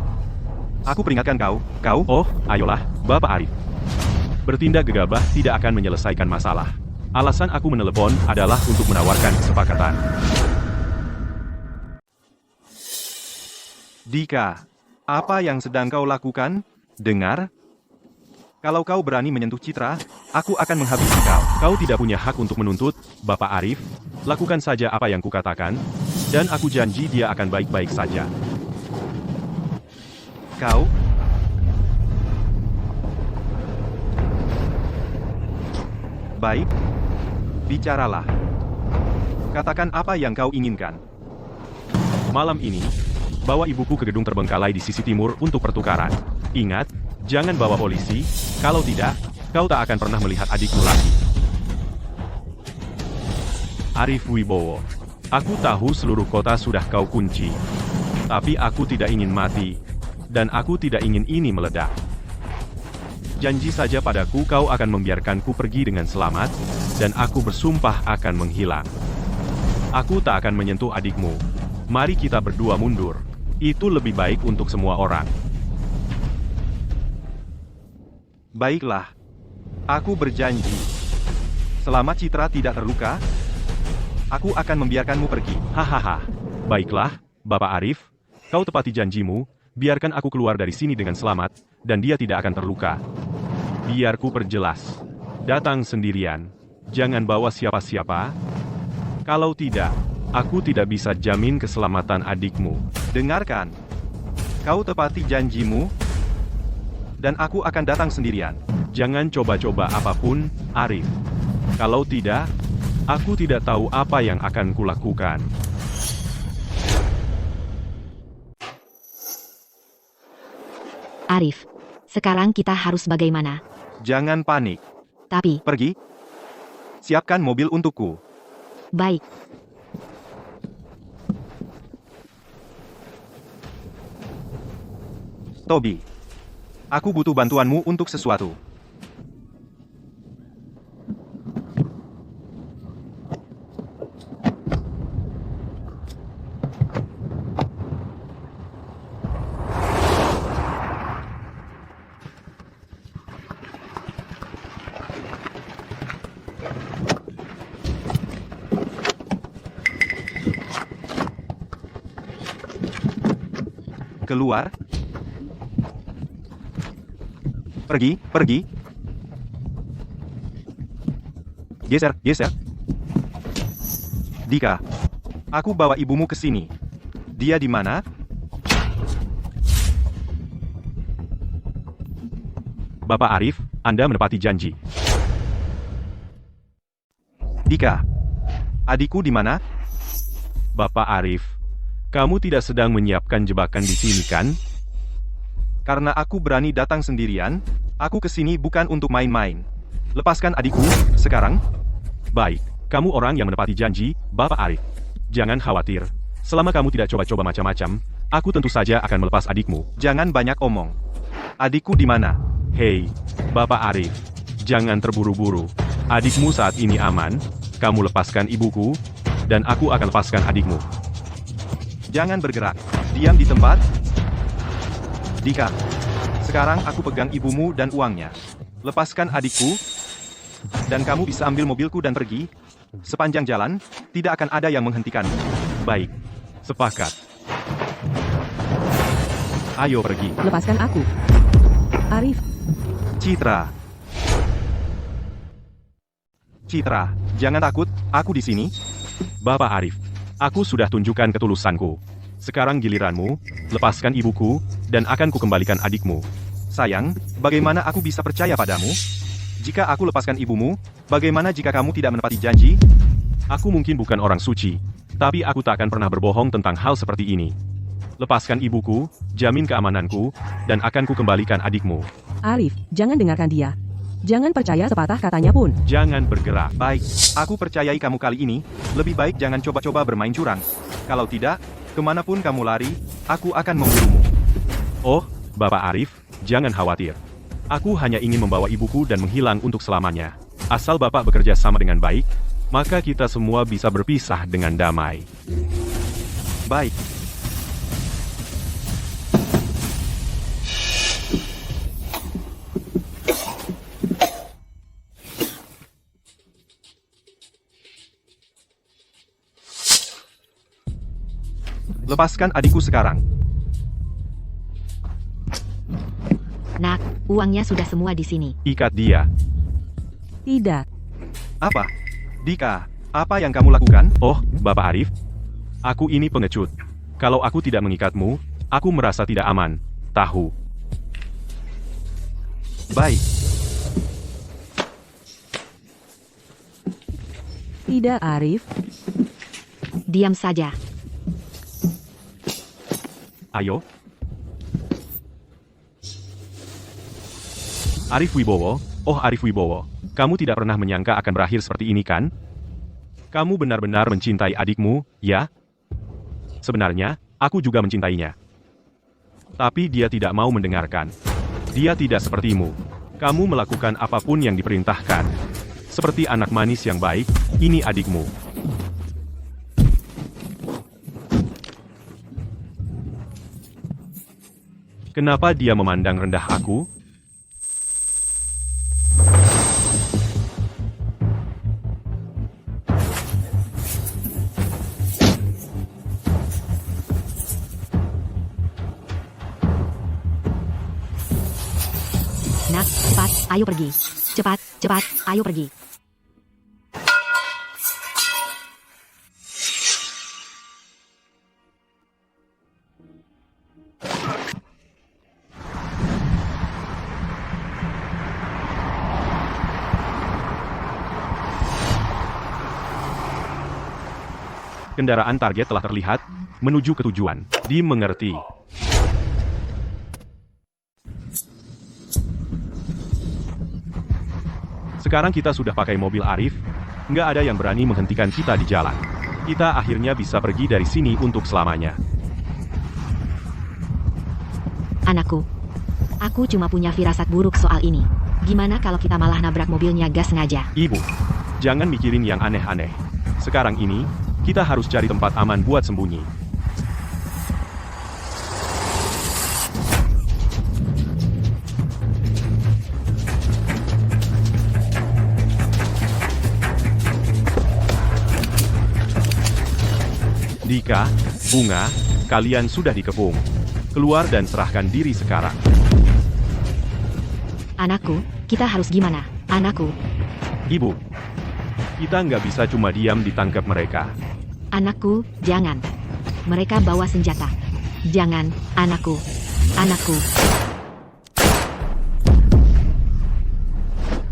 A: Aku peringatkan kau.
B: Oh, ayolah, Bapak Arif. Bertindak gegabah tidak akan menyelesaikan masalah. Alasan aku menelepon adalah untuk menawarkan kesepakatan.
A: Dika, apa yang sedang kau lakukan? Dengar. Kalau kau berani menyentuh Citra, aku akan menghabisi kau.
B: Kau tidak punya hak untuk menuntut, Bapak Arif. Lakukan saja apa yang kukatakan, dan aku janji dia akan baik-baik saja.
A: Kau? Baik. Bicaralah. Katakan apa yang kau inginkan.
B: Malam ini, bawa ibuku ke gedung terbengkalai di sisi timur untuk pertukaran. Ingat, jangan bawa polisi, kalau tidak, kau tak akan pernah melihat adikmu lagi. Arif Wibowo. Aku tahu seluruh kota sudah kau kunci. Tapi aku tidak ingin mati. Dan aku tidak ingin ini meledak. Janji saja padaku kau akan membiarkanku pergi dengan selamat, dan aku bersumpah akan menghilang. Aku tak akan menyentuh adikmu. Mari kita berdua mundur. Itu lebih baik untuk semua orang.
A: Baiklah. Aku berjanji. Selama Citra tidak terluka, aku akan membiarkanmu pergi.
B: Hahaha. Baiklah, Bapak Arif. Kau tepati janjimu, biarkan aku keluar dari sini dengan selamat, dan dia tidak akan terluka. Biar ku perjelas. Datang sendirian. Jangan bawa siapa-siapa. Kalau tidak, aku tidak bisa jamin keselamatan adikmu.
A: Dengarkan. Kau tepati janjimu, dan aku akan datang sendirian.
B: Jangan coba-coba apapun, Arif. Kalau tidak, aku tidak tahu apa yang akan kulakukan.
C: Arif, sekarang kita harus bagaimana?
A: Jangan panik.
C: Tapi,
A: Pergi. Siapkan mobil untukku.
C: baik.
A: Toby. Aku butuh bantuanmu untuk sesuatu. Keluar. Pergi, pergi. Geser, geser. Dika. Aku bawa ibumu ke sini. Dia di mana?
B: Bapak Arif, Anda menepati janji.
A: Dika. Adikku di mana?
B: Bapak Arif, kamu tidak sedang menyiapkan jebakan di sini kan?
A: Karena aku berani datang sendirian, aku ke sini bukan untuk main-main. Lepaskan adikku, sekarang.
B: Baik, kamu orang yang menepati janji, Bapak Arif. Jangan khawatir. Selama kamu tidak coba-coba macam-macam, aku tentu saja akan melepas adikmu.
A: Jangan banyak omong. Adikku di mana?
B: Hei, Bapak Arif. Jangan terburu-buru. Adikmu saat ini aman, kamu lepaskan ibuku, dan aku akan lepaskan adikmu.
A: Jangan bergerak. Diam di tempat. Dika. Sekarang aku pegang ibumu dan uangnya. Lepaskan adikku, dan kamu bisa ambil mobilku dan pergi. Sepanjang jalan, tidak akan ada yang menghentikanmu.
B: Baik, sepakat. Ayo pergi.
D: Lepaskan aku. Arif,
A: Citra. Citra, jangan takut, aku di sini.
B: Bapak Arif, aku sudah tunjukkan ketulusanku. Sekarang giliranmu, lepaskan ibuku, dan akan kukembalikan adikmu.
A: Sayang, bagaimana aku bisa percaya padamu? Jika aku lepaskan ibumu, bagaimana jika kamu tidak menepati janji?
B: Aku mungkin bukan orang suci, tapi aku tak akan pernah berbohong tentang hal seperti ini. Lepaskan ibuku, jamin keamananku, dan akan kukembalikan adikmu.
D: Arif, jangan dengarkan dia. Jangan percaya sepatah katanya pun.
B: Jangan bergerak.
A: Baik, aku percayai kamu kali ini, lebih baik jangan coba-coba bermain curang. Kalau tidak, kemanapun kamu lari, aku akan memburumu.
B: Oh, Bapak Arif, jangan khawatir. Aku hanya ingin membawa ibuku dan menghilang untuk selamanya. Asal Bapak bekerja sama dengan baik, maka kita semua bisa berpisah dengan damai.
A: Baik. Lepaskan adikku sekarang.
C: Nak, uangnya sudah semua di sini.
B: Ikat dia.
D: Tidak.
A: Apa? Dika, apa yang kamu lakukan?
B: Oh, Bapak Arif. Aku ini pengecut. Kalau aku tidak mengikatmu, aku merasa tidak aman. Tahu.
A: Baik.
D: Tidak, Arif.
C: Diam saja.
B: Ayo. Arif Wibowo, oh Arif Wibowo, kamu tidak pernah menyangka akan berakhir seperti ini kan? Kamu benar-benar mencintai adikmu, ya? Sebenarnya, aku juga mencintainya. Tapi dia tidak mau mendengarkan. Dia tidak sepertimu. Kamu melakukan apapun yang diperintahkan. Seperti anak manis yang baik, ini adikmu. Kenapa dia memandang rendah aku?
C: ayo pergi. Cepat, cepat, ayo pergi.
B: Kendaraan target telah terlihat, menuju ke tujuan. Dimengerti. Sekarang kita sudah pakai mobil Arif, nggak ada yang berani menghentikan kita di jalan. Kita akhirnya bisa pergi dari sini untuk selamanya.
C: Anakku, aku cuma punya firasat buruk soal ini. Gimana kalau kita malah nabrak mobilnya gas sengaja?
B: Ibu, jangan mikirin yang aneh-aneh. Sekarang ini, kita harus cari tempat aman buat sembunyi. Dika, Bunga, kalian sudah dikepung. Keluar dan serahkan diri sekarang.
C: Anakku, kita harus gimana? Anakku,
B: Ibu, kita nggak bisa cuma diam ditangkap mereka.
C: anakku, jangan. Mereka bawa senjata. Jangan, anakku. Anakku.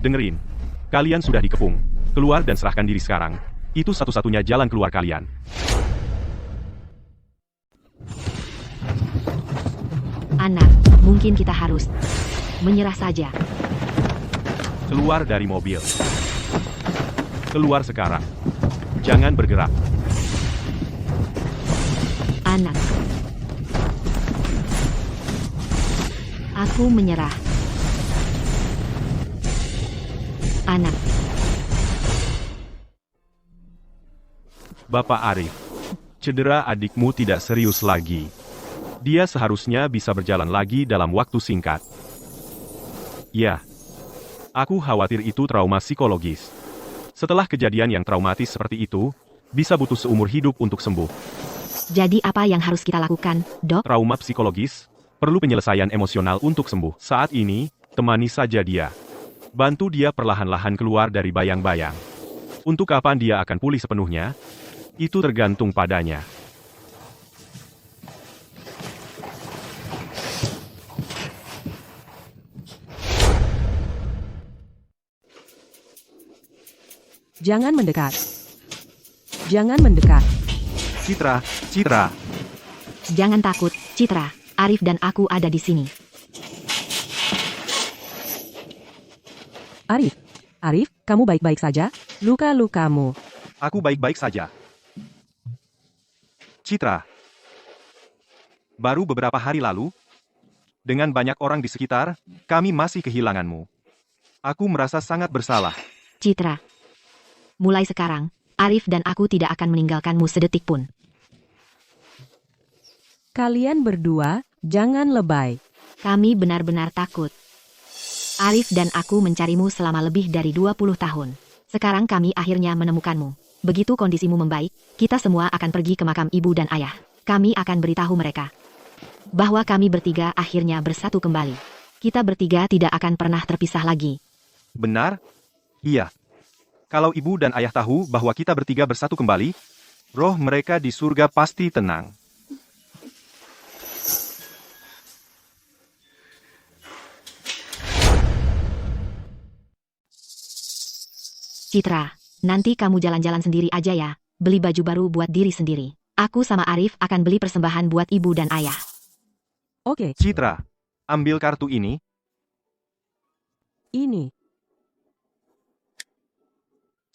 B: Dengerin, kalian sudah dikepung. Keluar dan serahkan diri sekarang. Itu satu-satunya jalan keluar kalian.
C: Anak, mungkin kita harus menyerah saja.
B: Keluar dari mobil. Keluar sekarang. Jangan bergerak.
C: Anak. Aku menyerah. Anak.
B: Bapak Arif, cedera adikmu tidak serius lagi. Dia seharusnya bisa berjalan lagi dalam waktu singkat. Ya, aku khawatir itu trauma psikologis. Setelah kejadian yang traumatis seperti itu, bisa butuh seumur hidup untuk sembuh.
C: Jadi apa yang harus kita lakukan, Dok?
B: Trauma psikologis perlu penyelesaian emosional untuk sembuh. Saat ini, temani saja dia. Bantu dia perlahan-lahan keluar dari bayang-bayang. Untuk kapan dia akan pulih sepenuhnya, itu tergantung padanya.
D: Jangan mendekat. Jangan mendekat.
A: Citra, Citra.
C: Jangan takut, Citra. Arif dan aku ada di sini.
D: Arif. Arif, kamu baik-baik saja? Luka-lukamu.
A: Aku baik-baik saja. Citra. Baru beberapa hari lalu, dengan banyak orang di sekitar, kami masih kehilanganmu. Aku merasa sangat bersalah.
C: Citra. Mulai sekarang, Arif dan aku tidak akan meninggalkanmu sedetik pun.
D: Kalian berdua, jangan lebay.
C: Kami benar-benar takut. Arif dan aku mencarimu selama lebih dari 20 tahun. Sekarang kami akhirnya menemukanmu. Begitu kondisimu membaik, kita semua akan pergi ke makam ibu dan ayah. Kami akan beritahu mereka bahwa kami bertiga akhirnya bersatu kembali. Kita bertiga tidak akan pernah terpisah lagi.
A: Benar? Iya. Kalau ibu dan ayah tahu bahwa kita bertiga bersatu kembali, roh mereka di surga pasti tenang.
C: Citra, nanti kamu jalan-jalan sendiri aja ya, beli baju baru buat diri sendiri. Aku sama Arif akan beli persembahan buat ibu dan ayah.
D: Oke,
A: Citra, ambil kartu ini.
D: ini.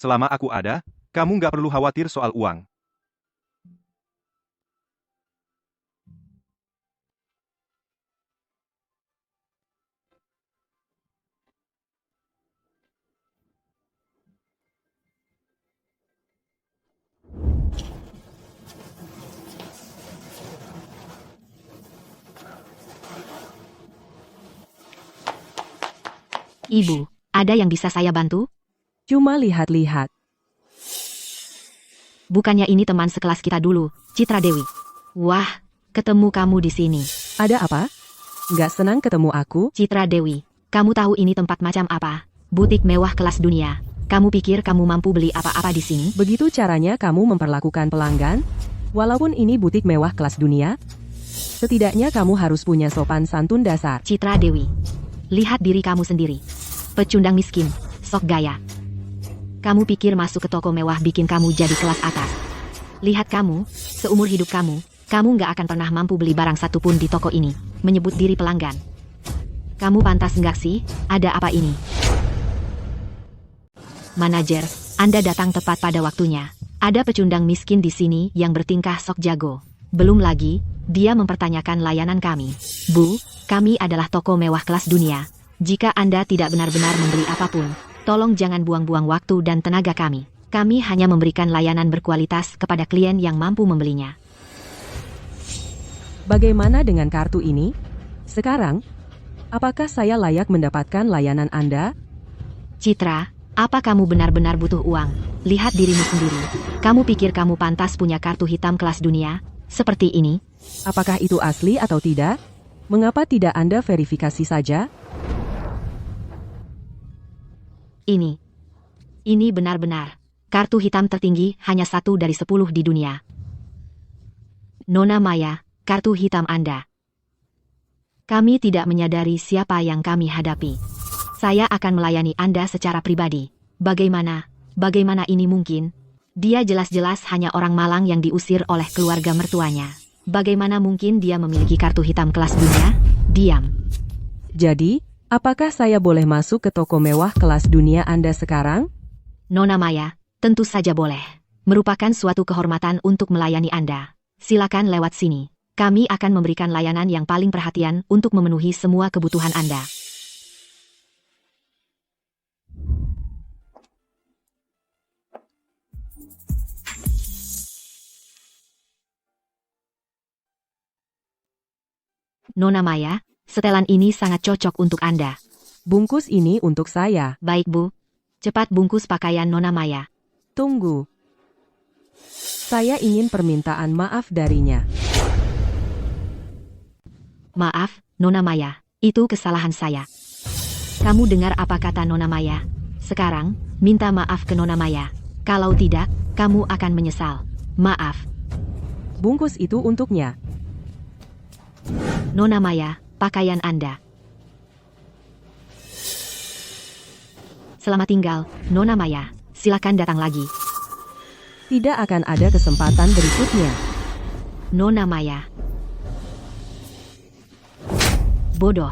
A: Selama aku ada, kamu nggak perlu khawatir soal uang.
C: Ibu, ada yang bisa saya bantu?
D: Cuma lihat-lihat.
C: Bukannya ini teman sekelas kita dulu, Citra Dewi. Wah, ketemu kamu di sini.
D: Ada apa? Nggak senang ketemu aku?
C: Citra Dewi, Kamu tahu ini tempat macam apa? Butik mewah kelas dunia. Kamu pikir kamu mampu beli apa-apa di sini?
D: Begitu caranya kamu memperlakukan pelanggan? Walaupun ini butik mewah kelas dunia? Setidaknya kamu harus punya sopan santun dasar.
C: Citra Dewi. Lihat diri kamu sendiri. Pecundang miskin, sok gaya. Kamu pikir masuk ke toko mewah bikin kamu jadi kelas atas? Lihat kamu, seumur hidup kamu nggak akan pernah mampu beli barang satupun di toko ini. Menyebut diri pelanggan. Kamu pantas nggak sih? Ada apa ini? Manajer, Anda datang tepat pada waktunya. Ada pecundang miskin di sini yang bertingkah sok jago. Belum lagi, dia mempertanyakan layanan kami. Bu, kami adalah toko mewah kelas dunia. Jika Anda tidak benar-benar membeli apapun, tolong jangan buang-buang waktu dan tenaga kami. Kami hanya memberikan layanan berkualitas kepada klien yang mampu membelinya.
D: Bagaimana dengan kartu ini? Sekarang, apakah saya layak mendapatkan layanan Anda?
C: Citra, apa kamu benar-benar butuh uang? Lihat dirimu sendiri. Kamu pikir kamu pantas punya kartu hitam kelas dunia? Seperti ini?
D: Apakah itu asli atau tidak? Mengapa tidak Anda verifikasi saja?
C: Ini benar-benar. Kartu hitam tertinggi hanya 1 dari 10 di dunia. Nona Maya, kartu hitam Anda. Kami tidak menyadari siapa yang kami hadapi. Saya akan melayani Anda secara pribadi. Bagaimana ini mungkin? Dia jelas-jelas hanya orang malang yang diusir oleh keluarga mertuanya. Bagaimana mungkin dia memiliki kartu hitam kelas dunia? Diam.
D: Jadi, apakah saya boleh masuk ke toko mewah kelas dunia Anda sekarang?
C: Nona Maya, tentu saja boleh. Merupakan suatu kehormatan untuk melayani Anda. Silakan lewat sini. Kami akan memberikan layanan yang paling perhatian untuk memenuhi semua kebutuhan Anda. Nona Maya, setelan ini sangat cocok untuk Anda.
D: Bungkus ini untuk saya.
C: Baik, Bu. Cepat bungkus pakaian Nona Maya.
D: Tunggu. Saya ingin permintaan maaf darinya.
C: Maaf, Nona Maya. Itu kesalahan saya. Kamu dengar apa kata Nona Maya? Sekarang, minta maaf ke Nona Maya. Kalau tidak, kamu akan menyesal. Maaf.
D: Bungkus itu untuknya.
C: Nona Maya, pakaian Anda. Selamat tinggal, Nona Maya. Silakan datang lagi.
D: Tidak akan ada kesempatan berikutnya.
C: Nona Maya. Bodoh.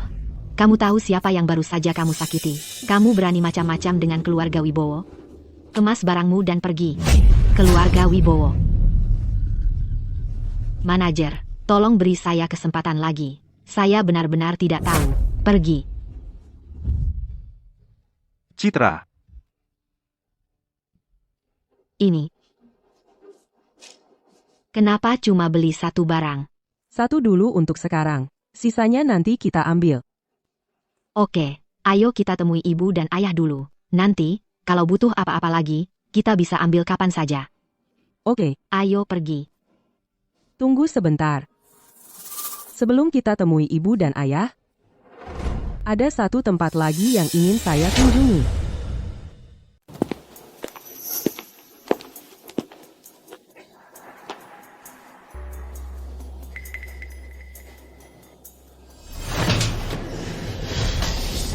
C: Kamu tahu siapa yang baru saja kamu sakiti? Kamu berani macam-macam dengan keluarga Wibowo? Kemas barangmu dan pergi. Keluarga Wibowo. Manajer, tolong beri saya kesempatan lagi. Saya benar-benar tidak tahu. Pergi.
A: Citra,
C: Ini. Kenapa cuma beli satu barang?
D: Satu dulu untuk sekarang. Sisanya nanti kita ambil.
C: Oke, ayo kita temui ibu dan ayah dulu. Nanti, kalau butuh apa-apa lagi, kita bisa ambil kapan saja.
D: Oke,
C: Ayo pergi.
D: tunggu sebentar. Sebelum kita temui ibu dan ayah, ada satu tempat lagi yang ingin saya kunjungi.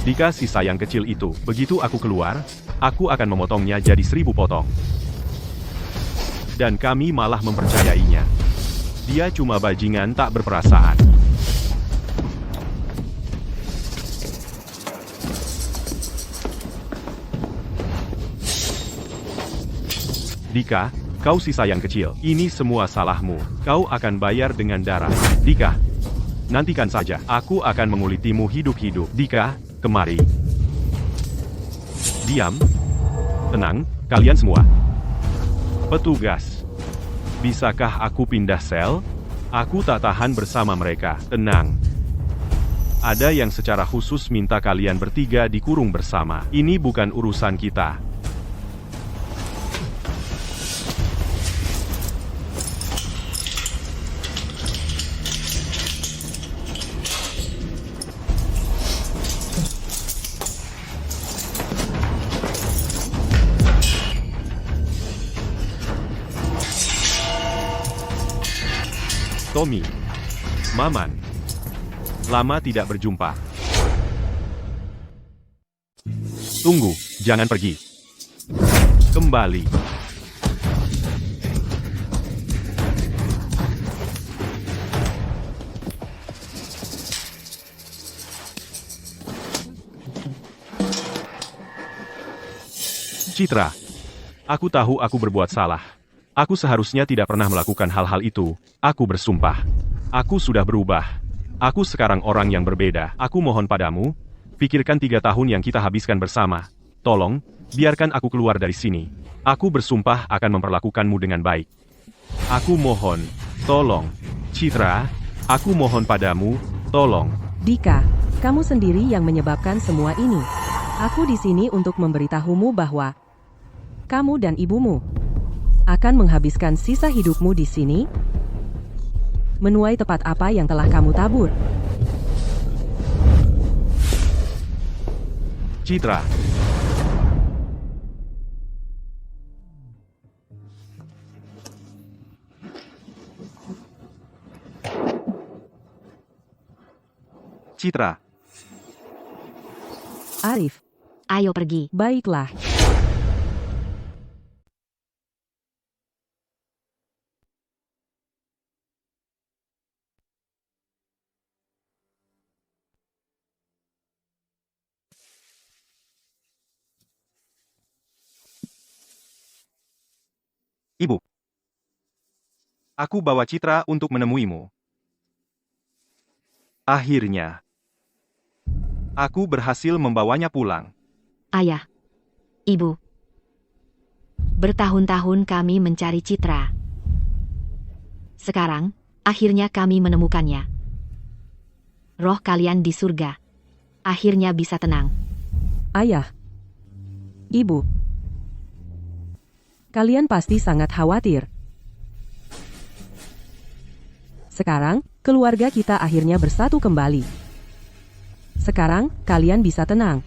B: Dika sisa yang kecil itu, begitu aku keluar, aku akan memotongnya jadi 1000 potong. Dan kami malah mempercayainya. Dia cuma bajingan tak berperasaan. Dika, kau sisa yang kecil. Ini semua salahmu. Kau akan bayar dengan darah. Dika, nantikan saja. Aku akan mengulitimu hidup-hidup. Dika, kemari. Diam. Tenang, kalian semua. Petugas. Bisakah aku pindah sel? Aku tak tahan bersama mereka. Tenang. Ada yang secara khusus minta kalian bertiga dikurung bersama. Ini bukan urusan kita. Tommy. Maman. Lama tidak berjumpa. Tunggu, jangan pergi. Kembali. Citra. Aku tahu aku berbuat salah. Aku seharusnya tidak pernah melakukan hal-hal itu. Aku bersumpah. Aku sudah berubah. Aku sekarang orang yang berbeda. Aku mohon padamu, pikirkan 3 tahun yang kita habiskan bersama. Tolong, biarkan aku keluar dari sini. Aku bersumpah akan memperlakukanmu dengan baik. Aku mohon, tolong. Citra, aku mohon padamu, tolong.
D: Dika, kamu sendiri yang menyebabkan semua ini. Aku di sini untuk memberitahumu bahwa kamu dan ibumu akan menghabiskan sisa hidupmu di sini, menuai tepat apa yang telah kamu tabur.
B: Citra.
A: Citra.
D: Arif,
C: Ayo pergi.
D: baiklah.
A: Ibu. Aku bawa Citra untuk menemuimu. Akhirnya, aku berhasil membawanya pulang.
C: Ayah. Ibu. Bertahun-tahun kami mencari Citra. Sekarang, akhirnya kami menemukannya. Roh kalian di surga. Akhirnya bisa tenang.
D: Ayah, ibu, kalian pasti sangat khawatir. Sekarang, keluarga kita akhirnya bersatu kembali. Sekarang, kalian bisa tenang.